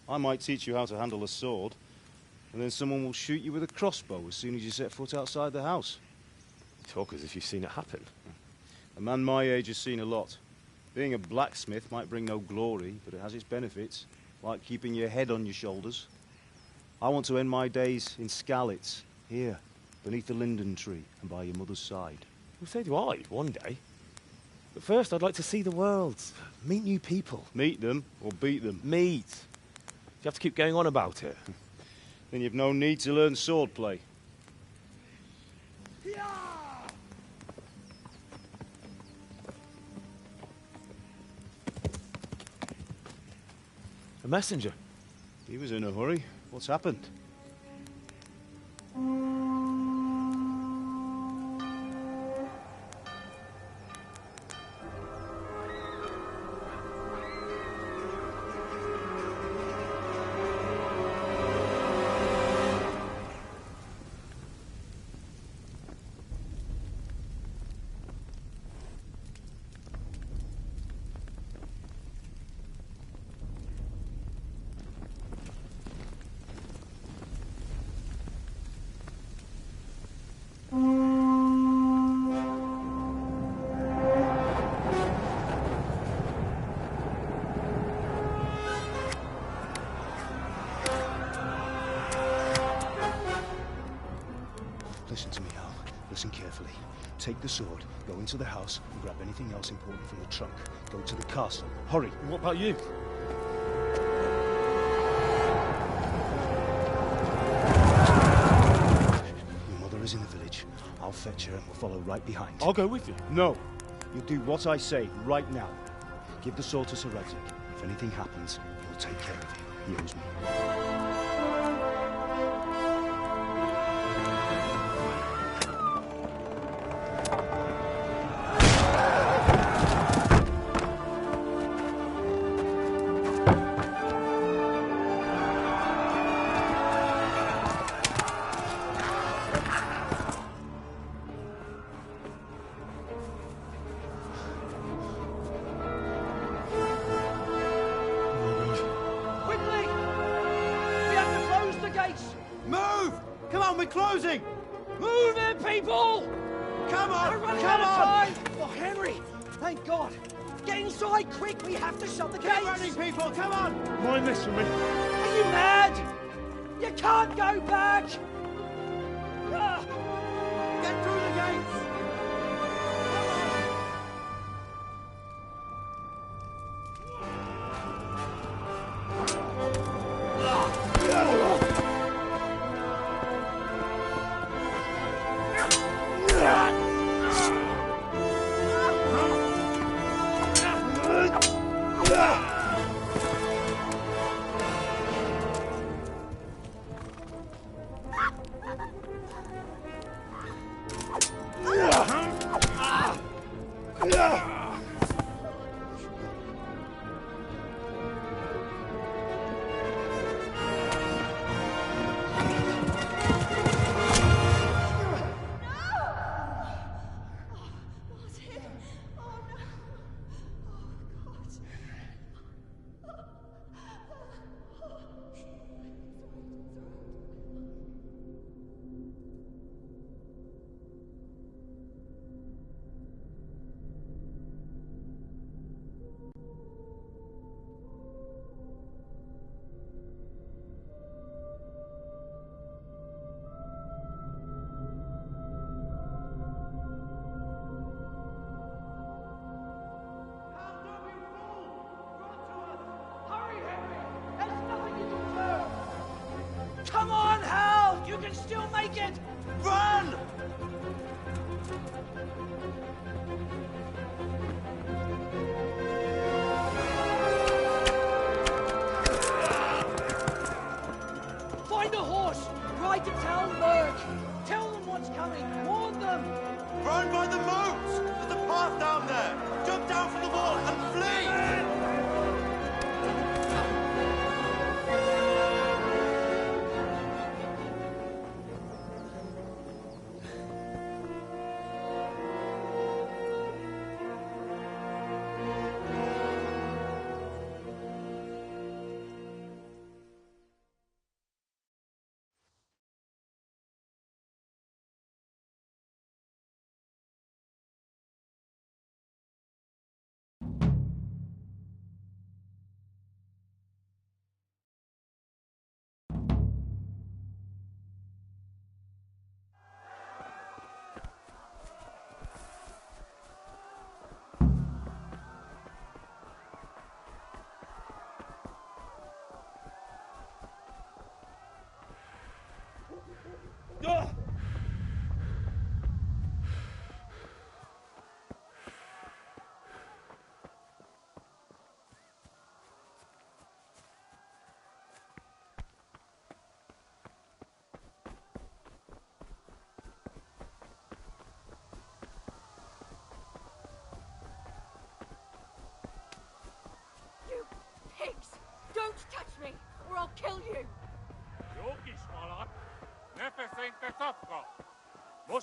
I might teach you how to handle a sword, and then someone will shoot you with a crossbow as soon as you set foot outside the house.
You talk as if you've seen it happen.
A man my age has seen a lot. Being a blacksmith might bring no glory, but it has its benefits, like keeping your head on your shoulders. I want to end my days in Skalitz, here, beneath the linden tree and by your mother's side.
Well, so do I, one day. But first, I'd like to see the world, meet new people.
Meet them or beat them?
Meet. You have to keep going on about it.
Then you've no need to learn swordplay.
A messenger.
He was in a hurry. What's happened? Listen to me, Al. Listen carefully. Take the sword, go into the house, and grab anything else important from the trunk. Go to the castle. Hurry.
What about you?
Your mother is in the village. I'll fetch her and we'll follow right behind.
I'll go with you.
No. You'll do what I say right now. Give the sword to Sir Radzig. If anything happens, he'll take care of you. He owes me.
closing!
Move it, people!
Come on!
We're running
Come
out of
on!
time! Oh, Henry! Thank God! Get inside, quick! We have to shut the
Keep
gates!
running, people! Come on!
Mind this for me.
Are you mad? You can't go back! Ah.
Get through the gates!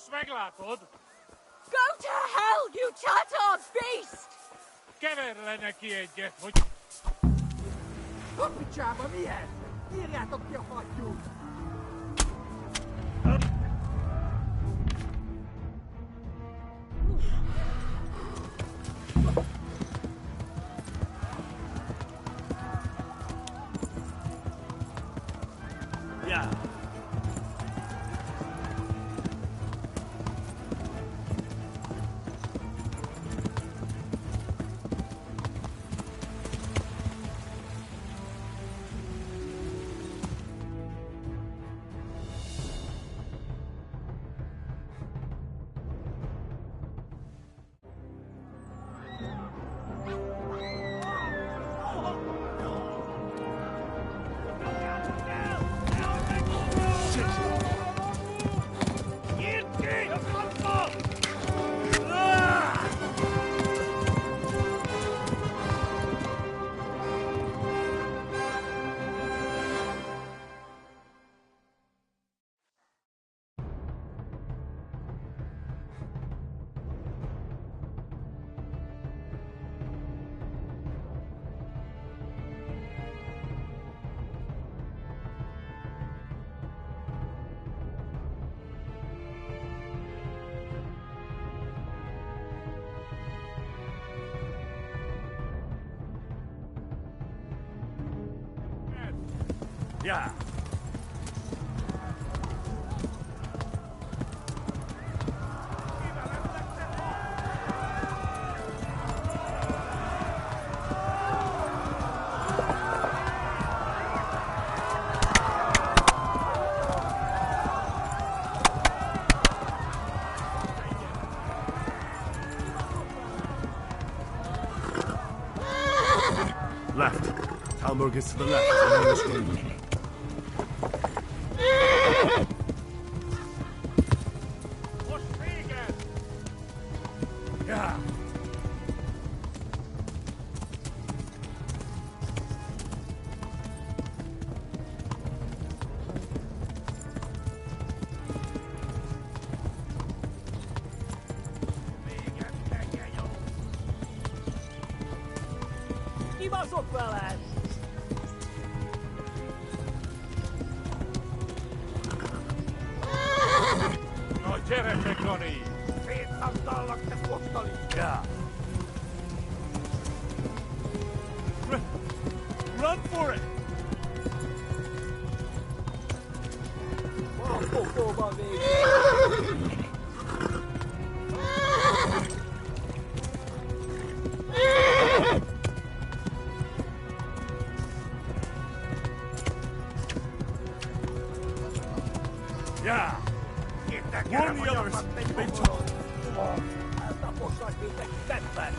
Svegla, bud.
Go to hell, you Tatar beast!
Give it renegade, get what.
Hoppy jam on the head! Írjátok ki a fattyút!
Yeah.
Yeah.
Left. Talmberg is to the left. Along the stream.
Yeah.
Kibaszott veled!
No, gyere, Pekoni!
Szétszabdallak, te fosztali!
Yeah. Run for it!
Van pokóban végig!
Yeah. Warn the others. They talk.
Eltapossad minket szedben!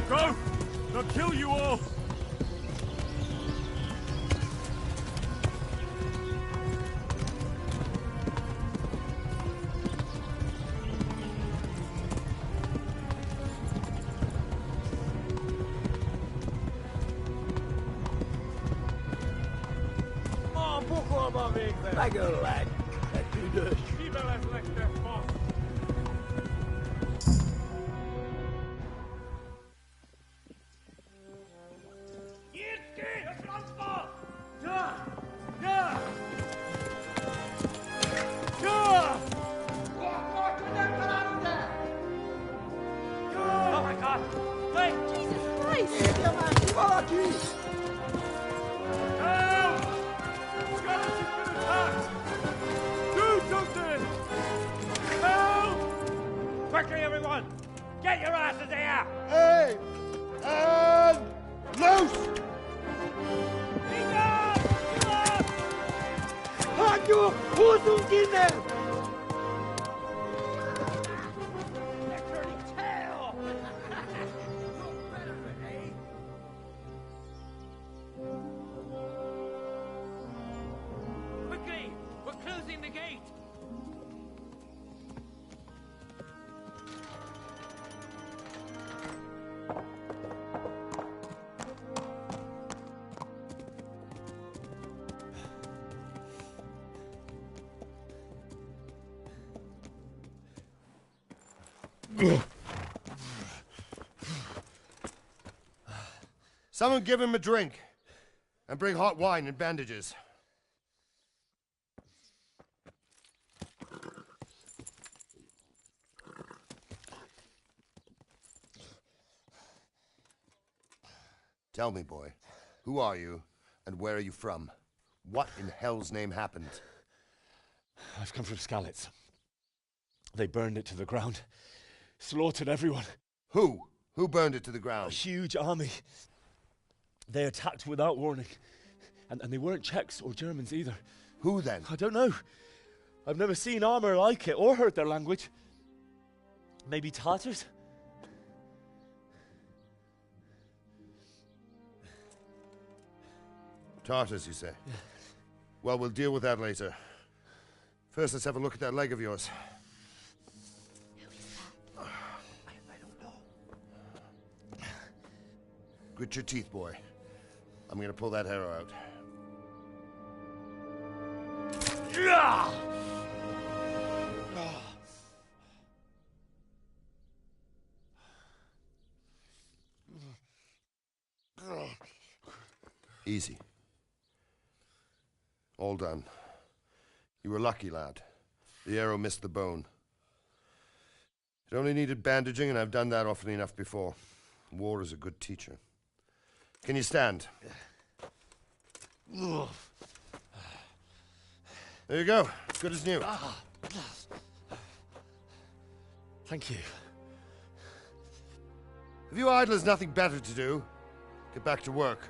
Go! They'll kill you all!
A pokolban végre! Megöllek! Te tüdös!
Kibelezlek, te fasz!
Nyírd ki! A francba! Ja! Ja! Ja! Akkor nem találod el! Ja! Oh my God! Wait! Jesus Christ! Írja már ki valaki!
Help! Scottish has been attacked! Do something! Help!
Quickly, everyone! Get your asses here!
Hey! And loose!
Hagyjuk! Húzzunk innen!
Quickly! We're closing the gate!
Someone give him a drink. And bring hot wine and bandages. Tell me, boy, who are you and where are you from? What in hell's name happened?
I've come from Skalitz. They burned it to the ground. Slaughtered everyone.
Who? Who burned it to the ground?
A huge army. They attacked without warning. And they weren't Czechs or Germans either.
Who then?
I don't know. I've never seen armor like it or heard their language. Maybe Tatars?
Tartars, you say? Yeah. Well, we'll deal with that later. First, let's have a look at that leg of yours.
I don't know.
Grit your teeth, boy. I'm gonna pull that arrow out. Easy. All done. You were lucky, lad. The arrow missed the bone. It only needed bandaging, and I've done that often enough before. War is a good teacher. Can you stand? There you go. Good as new.
Thank you.
If you idlers nothing better to do, get back to work.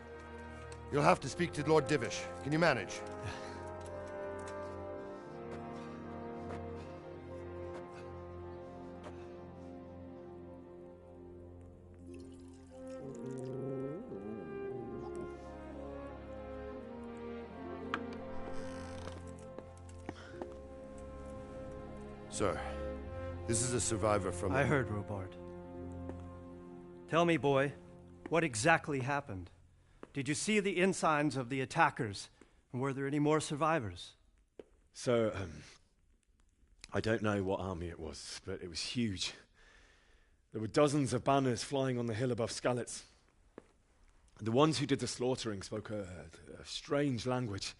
You'll have to speak to Lord Divish. Can you manage? Sir, this is a survivor from...
I heard, Robard. Tell me, boy, what exactly happened? Did you see the ensigns of the attackers? And were there any more survivors?
So, I don't know what army it was, but it was huge. There were dozens of banners flying on the hill above Skalitz. The ones who did the slaughtering spoke a strange language.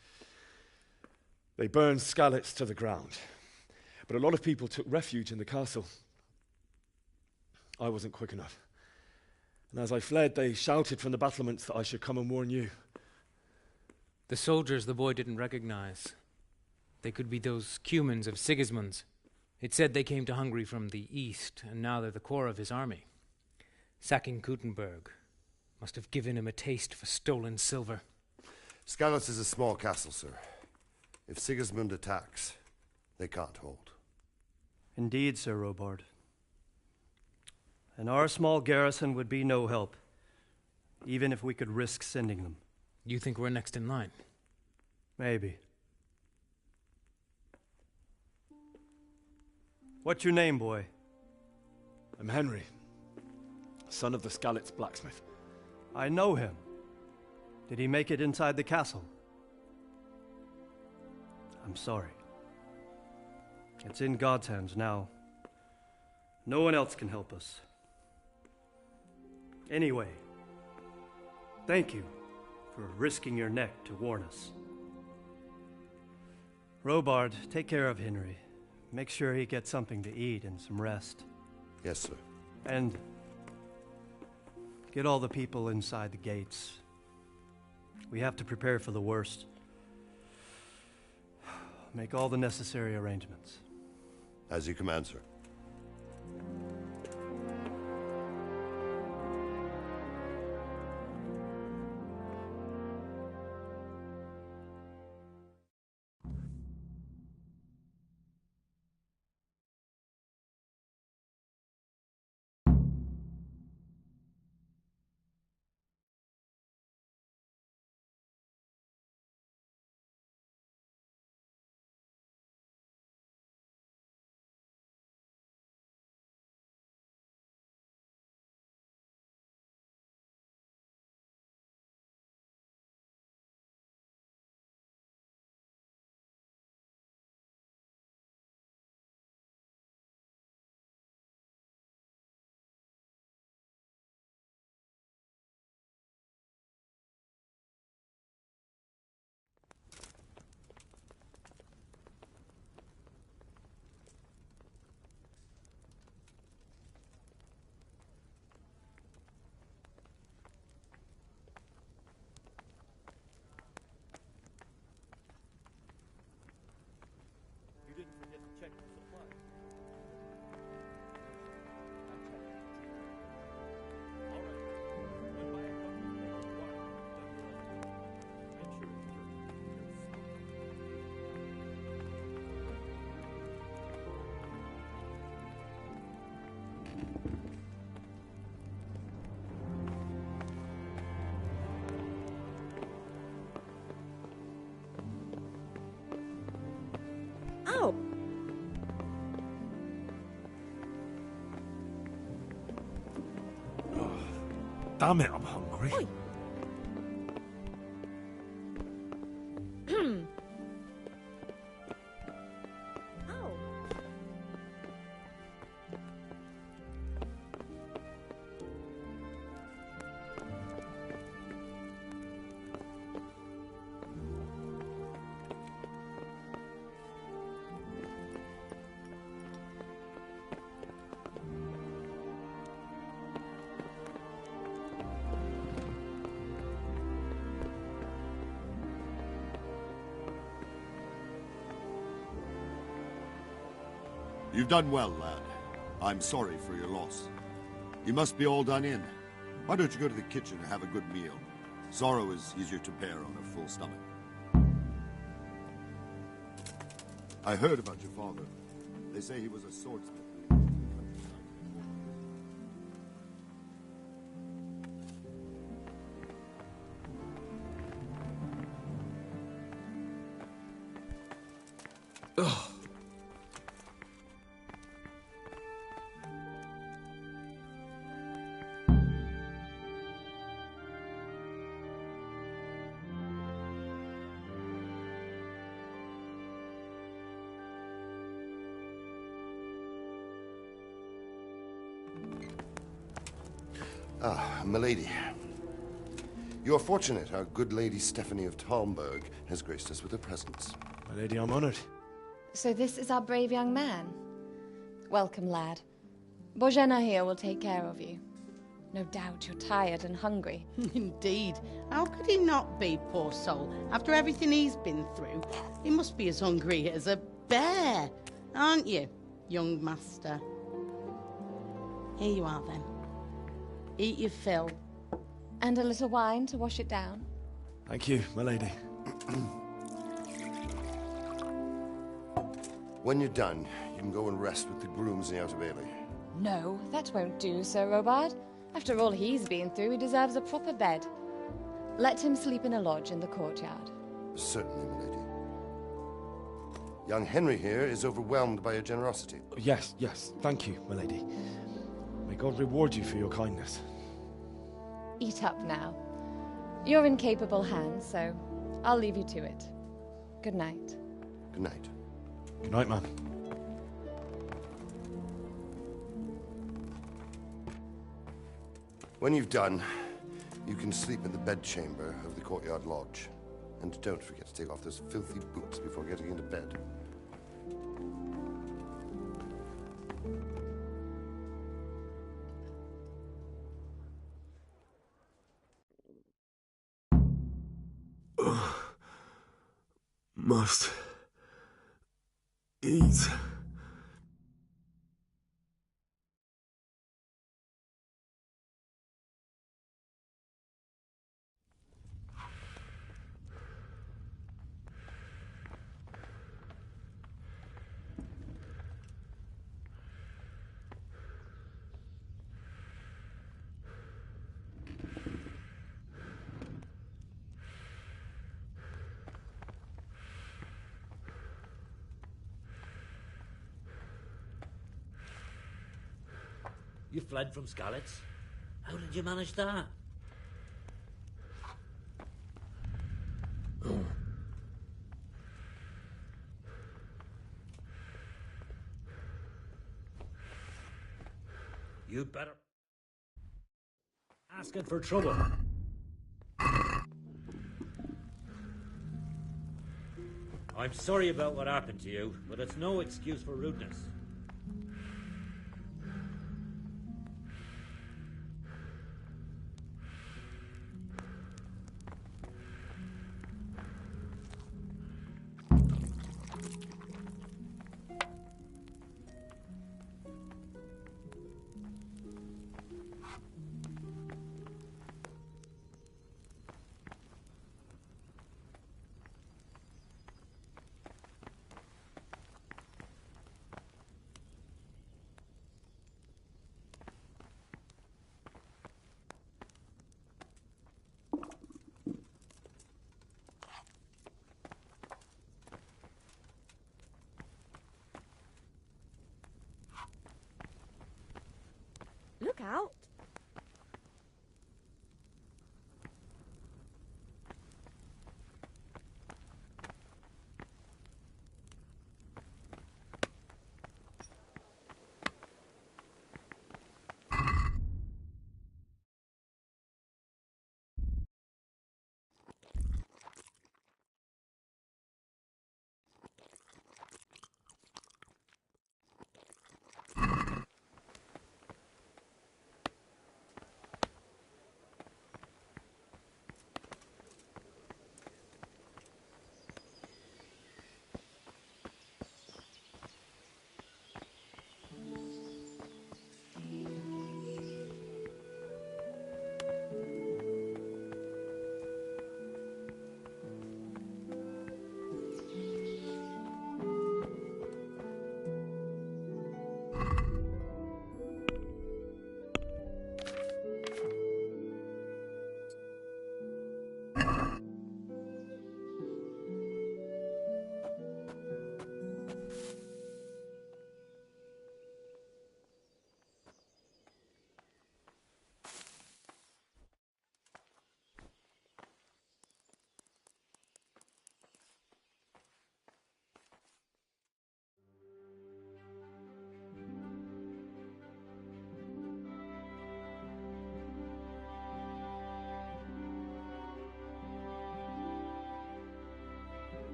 They burned Skalitz to the ground. But a lot of people took refuge in the castle. I wasn't quick enough. And as I fled, they shouted from the battlements that I should come and warn you.
The soldiers the boy didn't recognize. They could be those Cumans of Sigismund's. It said they came to Hungary from the east, and now they're the core of his army. Sacking Gutenberg must have given him a taste for stolen silver.
Skalitz is a small castle, sir. If Sigismund attacks, they can't hold.
Indeed, Sir Robard. And our small garrison would be no help, even if we could risk sending them.
You think we're next in line?
Maybe. What's your name, boy?
I'm Henry, son of the Skalitz blacksmith.
I know him. Did he make it inside the castle? I'm sorry. It's in God's hands now. No one else can help us. Anyway, thank you for risking your neck to warn us. Robard, take care of Henry. Make sure he gets something to eat and some rest.
Yes, sir.
And get all the people inside the gates. We have to prepare for the worst. Make all the necessary arrangements.
As you command, sir.
Oh.
Damn it, I'm hungry.
Oi. Oh.
You've done well, lad. I'm sorry for your loss. You must be all done in. Why don't you go to the kitchen and have a good meal? Sorrow is easier to bear on a full stomach. I heard about your father. They say he was a swordsmith.
Ugh.
Ah, milady. You are fortunate our good lady Stephanie of Talmberg has graced us with her presence.
My lady, I'm honored.
So this is our brave young man. Welcome, lad. Bozhena here will take care of you. No doubt you're tired and hungry.
Indeed. How could he not be, poor soul? After everything he's been through, he must be as hungry as a bear. Aren't you, young master? Here you are, then. Eat your fill.
And a little wine to wash it down.
Thank you, my lady.
When you're done, you can go and rest with the grooms in the Outer Bailey.
No, that won't do, Sir Robard. After all he's been through, he deserves a proper bed. Let him sleep in a lodge in the courtyard.
Certainly, my lady. Young Henry here is overwhelmed by your generosity.
Yes, yes. Thank you, my lady. May God reward you for your kindness.
Eat up now. You're in capable hands, so I'll leave you to it. Good night.
Good night.
Good night, ma'am.
When you've done, you can sleep in the bedchamber of the courtyard lodge. And don't forget to take off those filthy boots before getting into bed.
Must eat.
You fled from Skalitz? How did you manage that? You'd better... asking for trouble. I'm sorry about what happened to you, but it's no excuse for rudeness.
Look out.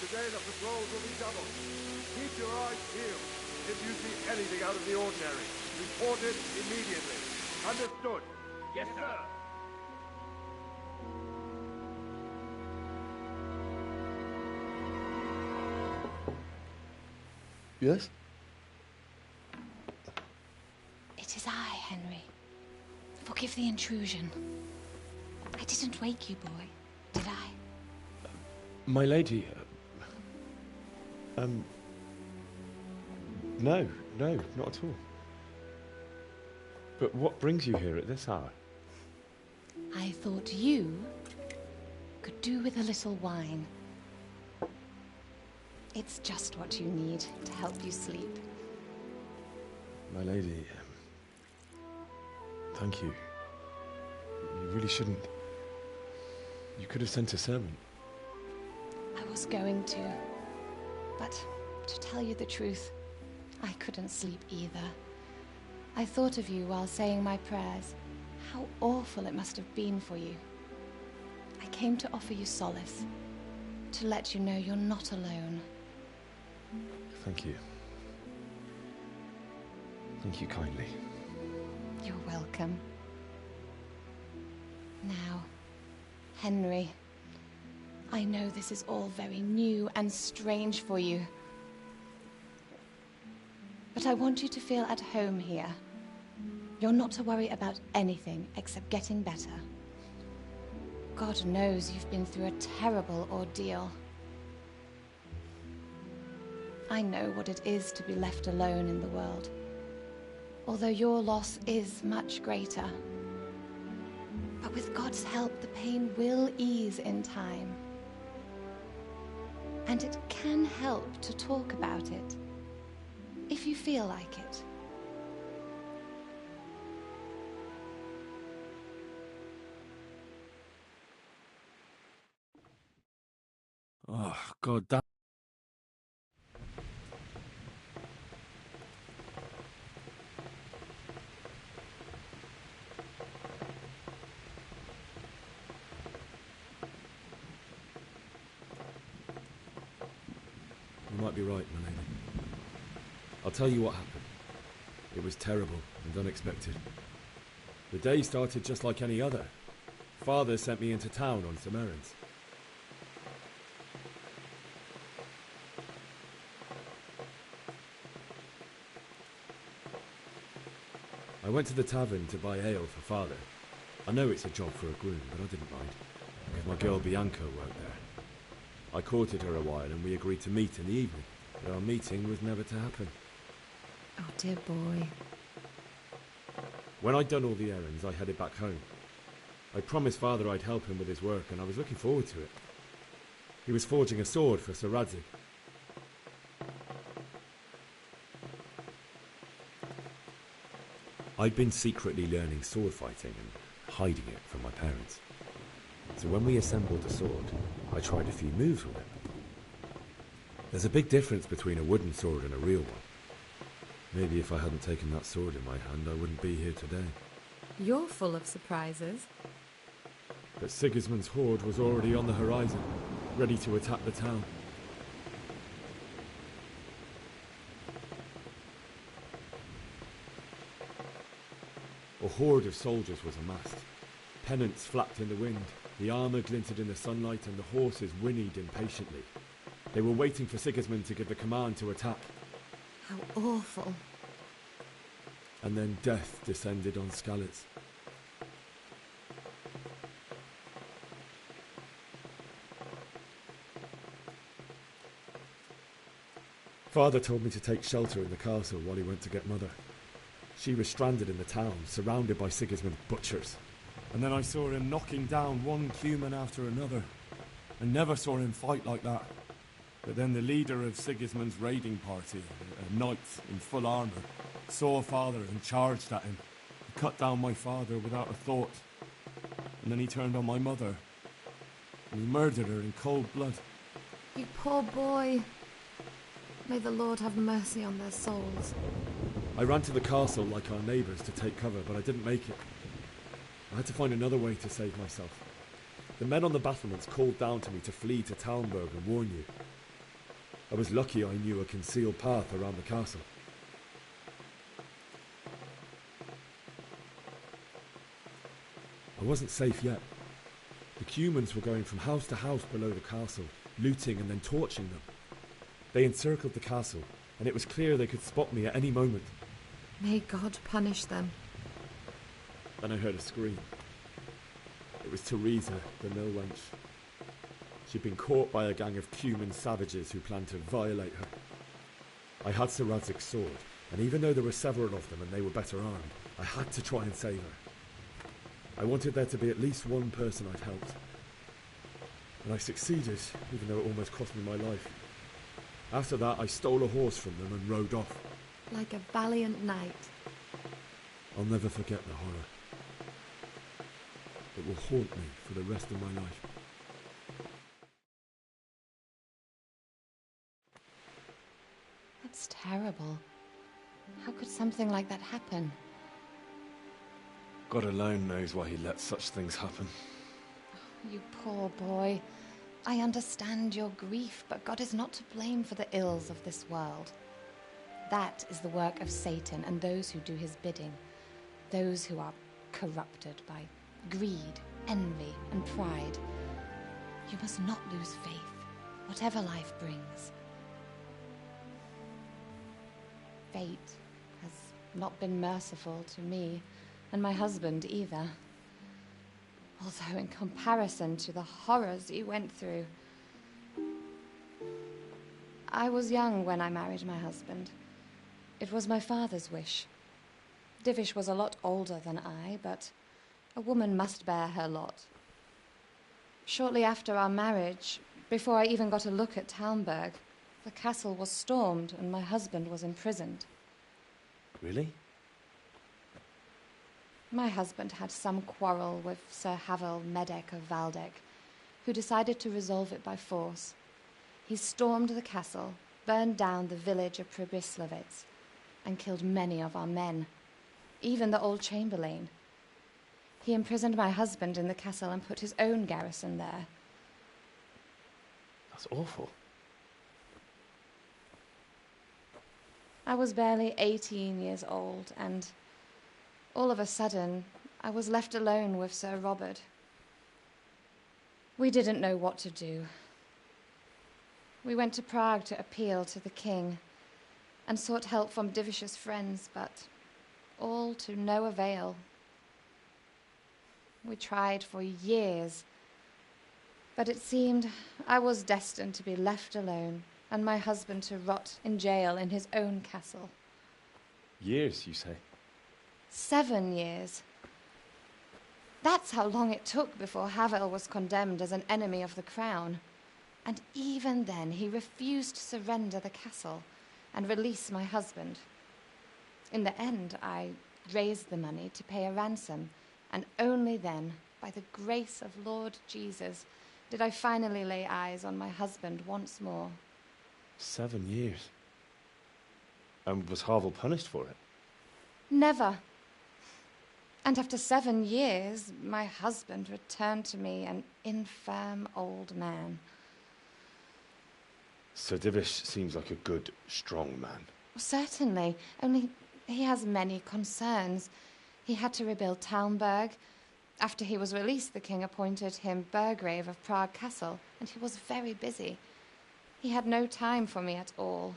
Today the patrols will be doubled. Keep your eyes peeled. If you see anything out of the ordinary, report it immediately. Understood?
Yes, sir.
Yes?
It is I, Henry. Forgive the intrusion. I didn't wake you, boy, did I?
My lady, no, not at all. But what brings you here at this hour?
I thought you could do with a little wine. It's just what you need to help you sleep.
My lady, thank you. You really shouldn't. You could have sent a servant.
I was going to, but to tell you the truth, I couldn't sleep either. I thought of you while saying my prayers. How awful it must have been for you. I came to offer you solace, to let you know you're not alone.
Thank you. Thank you kindly.
You're welcome. Now, Henry, I know this is all very new and strange for you. But I want you to feel at home here. You're not to worry about anything except getting better. God knows you've been through a terrible ordeal. I know what it is to be left alone in the world, although your loss is much greater. But with God's help, the pain will ease in time. And it can help to talk about it, if you feel like it.
Oh, God, that... You might be right, my lady. I'll tell you what happened. It was terrible and unexpected. The day started just like any other. Father sent me into town on some errands. I went to the tavern to buy ale for Father. I know it's a job for a groom, but I didn't mind, because my girl Bianca worked there. I courted her a while and we agreed to meet in the evening, but our meeting was never to happen.
Oh, dear boy.
When I'd done all the errands, I headed back home. I promised Father I'd help him with his work, and I was looking forward to it. He was forging a sword for Sir Radzig. I'd been secretly learning sword fighting and hiding it from my parents. So when we assembled the sword, I tried a few moves with it. There's a big difference between a wooden sword and a real one. Maybe if I hadn't taken that sword in my hand, I wouldn't be here today.
You're full of surprises.
But Sigismund's horde was already on the horizon, ready to attack the town. A horde of soldiers was amassed. Pennants flapped in the wind, the armour glinted in the sunlight, and the horses whinnied impatiently. They were waiting for Sigismund to give the command to attack.
How awful.
And then death descended on Skalitz. Father told me to take shelter in the castle while he went to get Mother. She was stranded in the town, surrounded by Sigismund's butchers. And then I saw him knocking down one Cuman after another. I never saw him fight like that. But then the leader of Sigismund's raiding party, a knight in full armour, saw Father and charged at him. He cut down my father without a thought. And then he turned on my mother. And he murdered her in cold blood.
You poor boy. May the Lord have mercy on their souls.
I ran to the castle like our neighbours to take cover, but I didn't make it. I had to find another way to save myself. The men on the battlements called down to me to flee to Talmberg and warn you. I was lucky I knew a concealed path around the castle. I wasn't safe yet. The Cumans were going from house to house below the castle, looting and then torching them. They encircled the castle, and it was clear they could spot me at any moment.
May God punish them.
Then I heard a scream. It was Teresa, the mill wench. She'd been caught by a gang of Cuman savages who planned to violate her. I had Sir Radzig's sword, and even though there were several of them and they were better armed, I had to try and save her. I wanted there to be at least one person I'd helped. And I succeeded, even though it almost cost me my life. After that, I stole a horse from them and rode off.
Like a valiant knight.
I'll never forget the horror. It will haunt me for the rest of my life.
That's terrible. How could something like that happen?
God alone knows why he lets such things happen.
You poor boy. I understand your grief, but God is not to blame for the ills of this world. That is the work of Satan and those who do his bidding. Those who are corrupted by greed, envy, and pride. You must not lose faith, whatever life brings. Fate has not been merciful to me, and my husband either. Although in comparison to the horrors he went through. I was young when I married my husband. It was my father's wish. Divish was a lot older than I, but a woman must bear her lot. Shortly after our marriage, before I even got a look at Talmberg, the castle was stormed and my husband was imprisoned.
Really?
My husband had some quarrel with Sir Havel Medek of Valdek, who decided to resolve it by force. He stormed the castle, burned down the village of Pribyslavitz, and killed many of our men, even the old chamberlain. He imprisoned my husband in the castle and put his own garrison there.
That's awful.
I was barely 18 years old, and all of a sudden, I was left alone with Sir Robert. We didn't know what to do. We went to Prague to appeal to the king and sought help from Divish's friends, but all to no avail. We tried for years, but it seemed I was destined to be left alone and my husband to rot in jail in his own castle.
Years, you say?
7 years. That's how long it took before Havel was condemned as an enemy of the crown. And even then, he refused to surrender the castle and release my husband. In the end, I raised the money to pay a ransom, and only then, by the grace of Lord Jesus, did I finally lay eyes on my husband once more.
7 years. And was Havel punished for it?
Never. And after 7 years, my husband returned to me an infirm old man.
Sir Divish seems like a good, strong man.
Certainly, only he has many concerns. He had to rebuild Talmberg. After he was released, the king appointed him Burgrave of Prague Castle, and he was very busy. He had no time for me at all.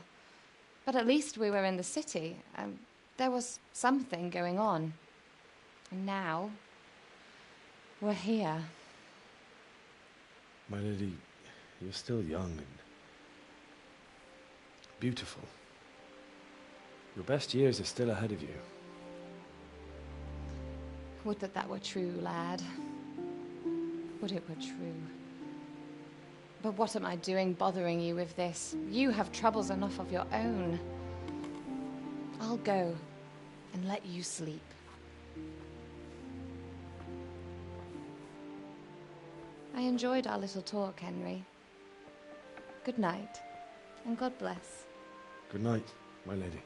But at least we were in the city, and there was something going on. And now, we're here.
My lady, you're still young and beautiful. Your best years are still ahead of you.
Would that that were true, lad. Would it were true. But what am I doing bothering you with this? You have troubles enough of your own. I'll go and let you sleep. I enjoyed our little talk, Henry. Good night, and God bless.
Good night, my lady.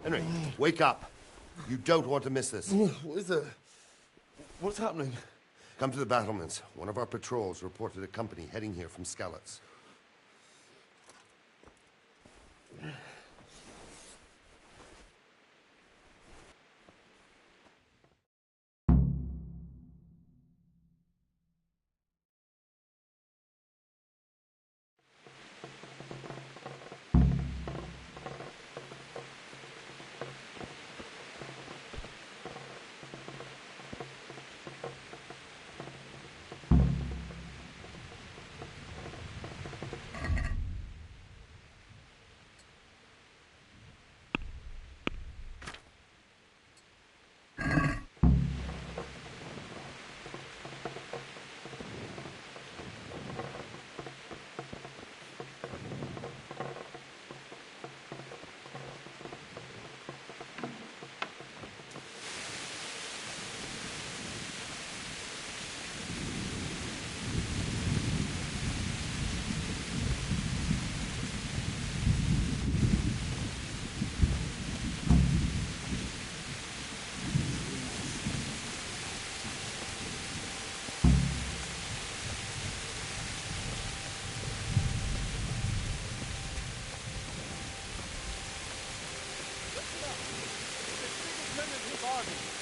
Henry, wake up. You don't want to miss this.
What is it? What's happening?
Come to the battlements. One of our patrols reported a company heading here from Skalitz.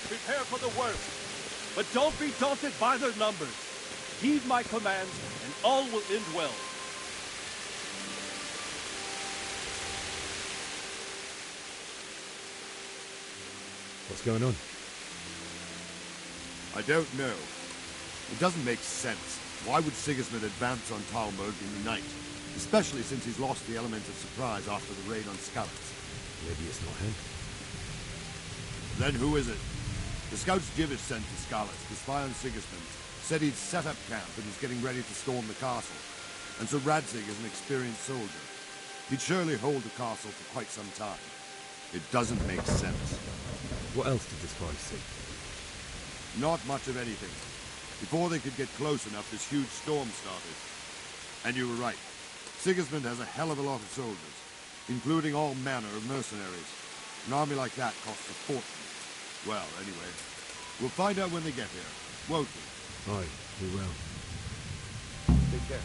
Prepare for the worst, but don't be daunted by their numbers. Heed my commands, and all will end well.
What's going on?
I don't know. It doesn't make sense. Why would Sigismund advance on Talmberg in the night? Especially since he's lost the element of surprise after the raid on Skalitz.
Maybe it's not him.
Then who is it? The scouts Divish sent to Skalitz to spy on Sigismund said he'd set up camp and was getting ready to storm the castle. And so Radzig is an experienced soldier. He'd surely hold the castle for quite some time. It doesn't make sense.
What else did the spies see?
Not much of anything. Before they could get close enough, this huge storm started. And you were right. Sigismund has a hell of a lot of soldiers, including all manner of mercenaries. An army like that costs a fortune. Well, anyway, we'll find out when they get here, won't we?
Aye, we will.
Take care.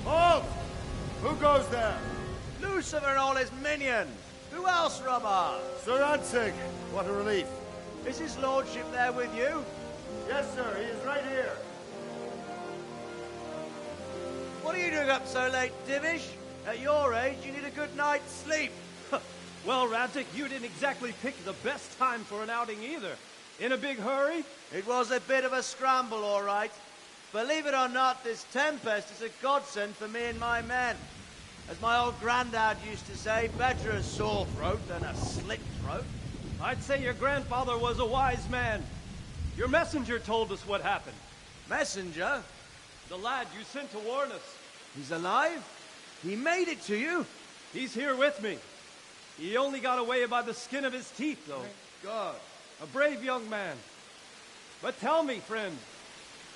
Halt!
Who goes there?
Lucifer and all his minions. Who else, Robber?
Sir Radzig. What a relief.
Is his lordship there with you?
Yes, sir. He is right here.
What are you doing up so late, Divish? At your age, you need a good night's sleep.
Well, Radzig, you didn't exactly pick the best time for an outing either. In a big hurry?
It was a bit of a scramble, all right. Believe it or not, this tempest is a godsend for me and my men. As my old granddad used to say, better a sore throat than a slit throat.
I'd say your grandfather was a wise man. Your messenger told us what happened.
Messenger?
The lad you sent to warn us.
He's alive? He made it to you?
He's here with me. He only got away by the skin of his teeth, though.
Thank God.
A brave young man. But tell me, friend,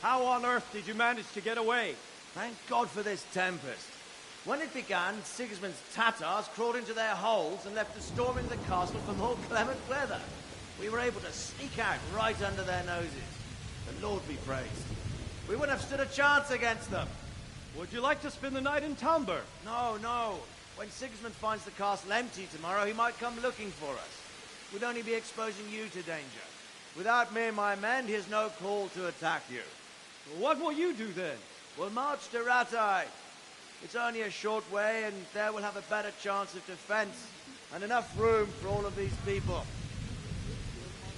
how on earth did you manage to get away?
Thank God for this tempest. When it began, Sigismund's Tatars crawled into their holes and left us storming the castle for more clement weather. We were able to sneak out right under their noses. The Lord be praised. We wouldn't have stood a chance against them.
Would you like to spend the night in Talmberg?
No, no. When Sigismund finds the castle empty tomorrow, he might come looking for us. We'd only be exposing you to danger. Without me and my men, he has no call to attack you.
What will you do then?
We'll march to Rattay. It's only a short way, and there we'll have a better chance of defense, and enough room for all of these people.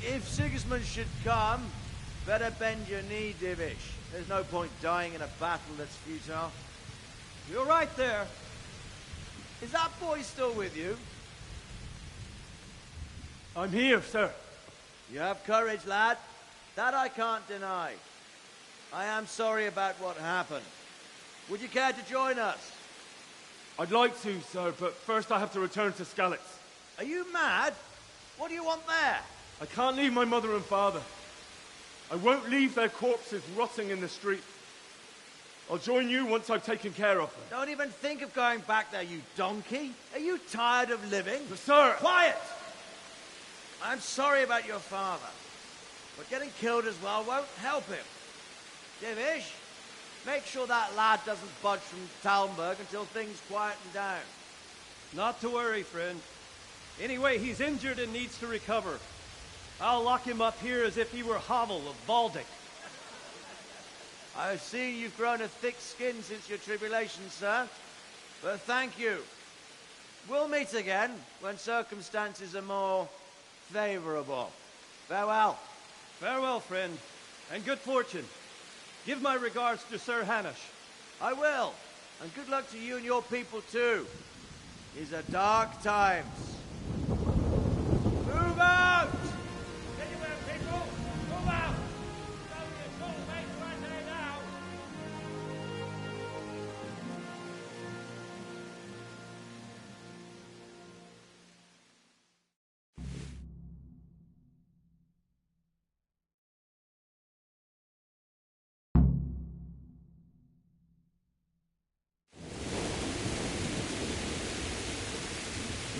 If Sigismund should come, better bend your knee, Divish. There's no point dying in a battle that's futile.
You're right there.
Is that boy still with you?
I'm here, sir.
You have courage, lad. That I can't deny. I am sorry about what happened. Would you care to join us?
I'd like to, sir, but first I have to return to Skalitz.
Are you mad? What do you want there?
I can't leave my mother and father. I won't leave their corpses rotting in the street. I'll join you once I've taken care of them.
Don't even think of going back there, you donkey. Are you tired of living?
But, sir...
Quiet! I'm sorry about your father, but getting killed as well won't help him. Divish, make sure that lad doesn't budge from Talmberg until things quieten down.
Not to worry, friend. Anyway, he's injured and needs to recover. I'll lock him up here as if he were Havel of Baldic.
I've seen you've grown a thick skin since your tribulation, sir. But thank you. We'll meet again when circumstances are more favorable. Farewell.
Farewell, friend, and good fortune. Give my regards to Sir Hanush.
I will. And good luck to you and your people, too. These are dark times. Move out!
Anywhere, people! Move out! It's only a short way to Rattay now!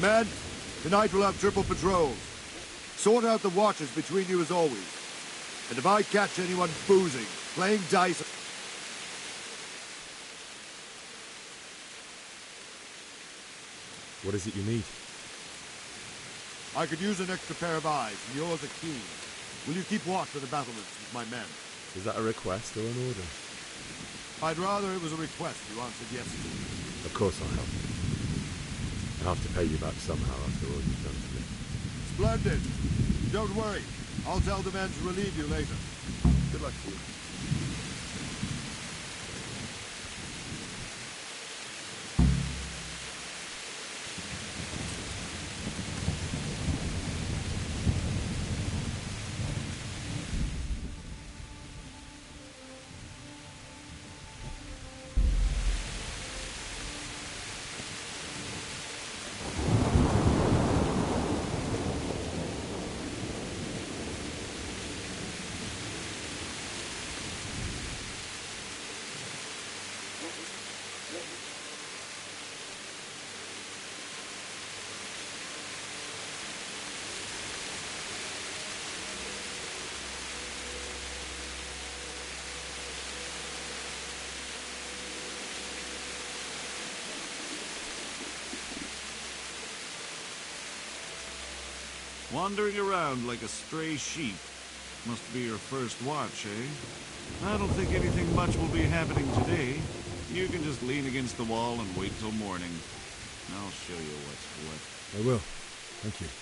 Men, tonight we'll have triple patrols. Sort out the watches between you as always. And if I catch anyone boozing, playing dice...
What is it you need?
I could use an extra pair of eyes, and yours are keen. Will you keep watch for the battlements with my men?
Is that a request or an order?
I'd rather it was a request you answered yes to.
Of course I'll help. I'll have to pay you back somehow after all you've done for me.
Splendid. Don't worry. I'll tell the men to relieve you later.
Good luck to you.
Wandering around like a stray sheep. Must be your first watch, eh? I don't think anything much will be happening today. You can just lean against the wall and wait till morning. I'll show you what's what.
I will. Thank you.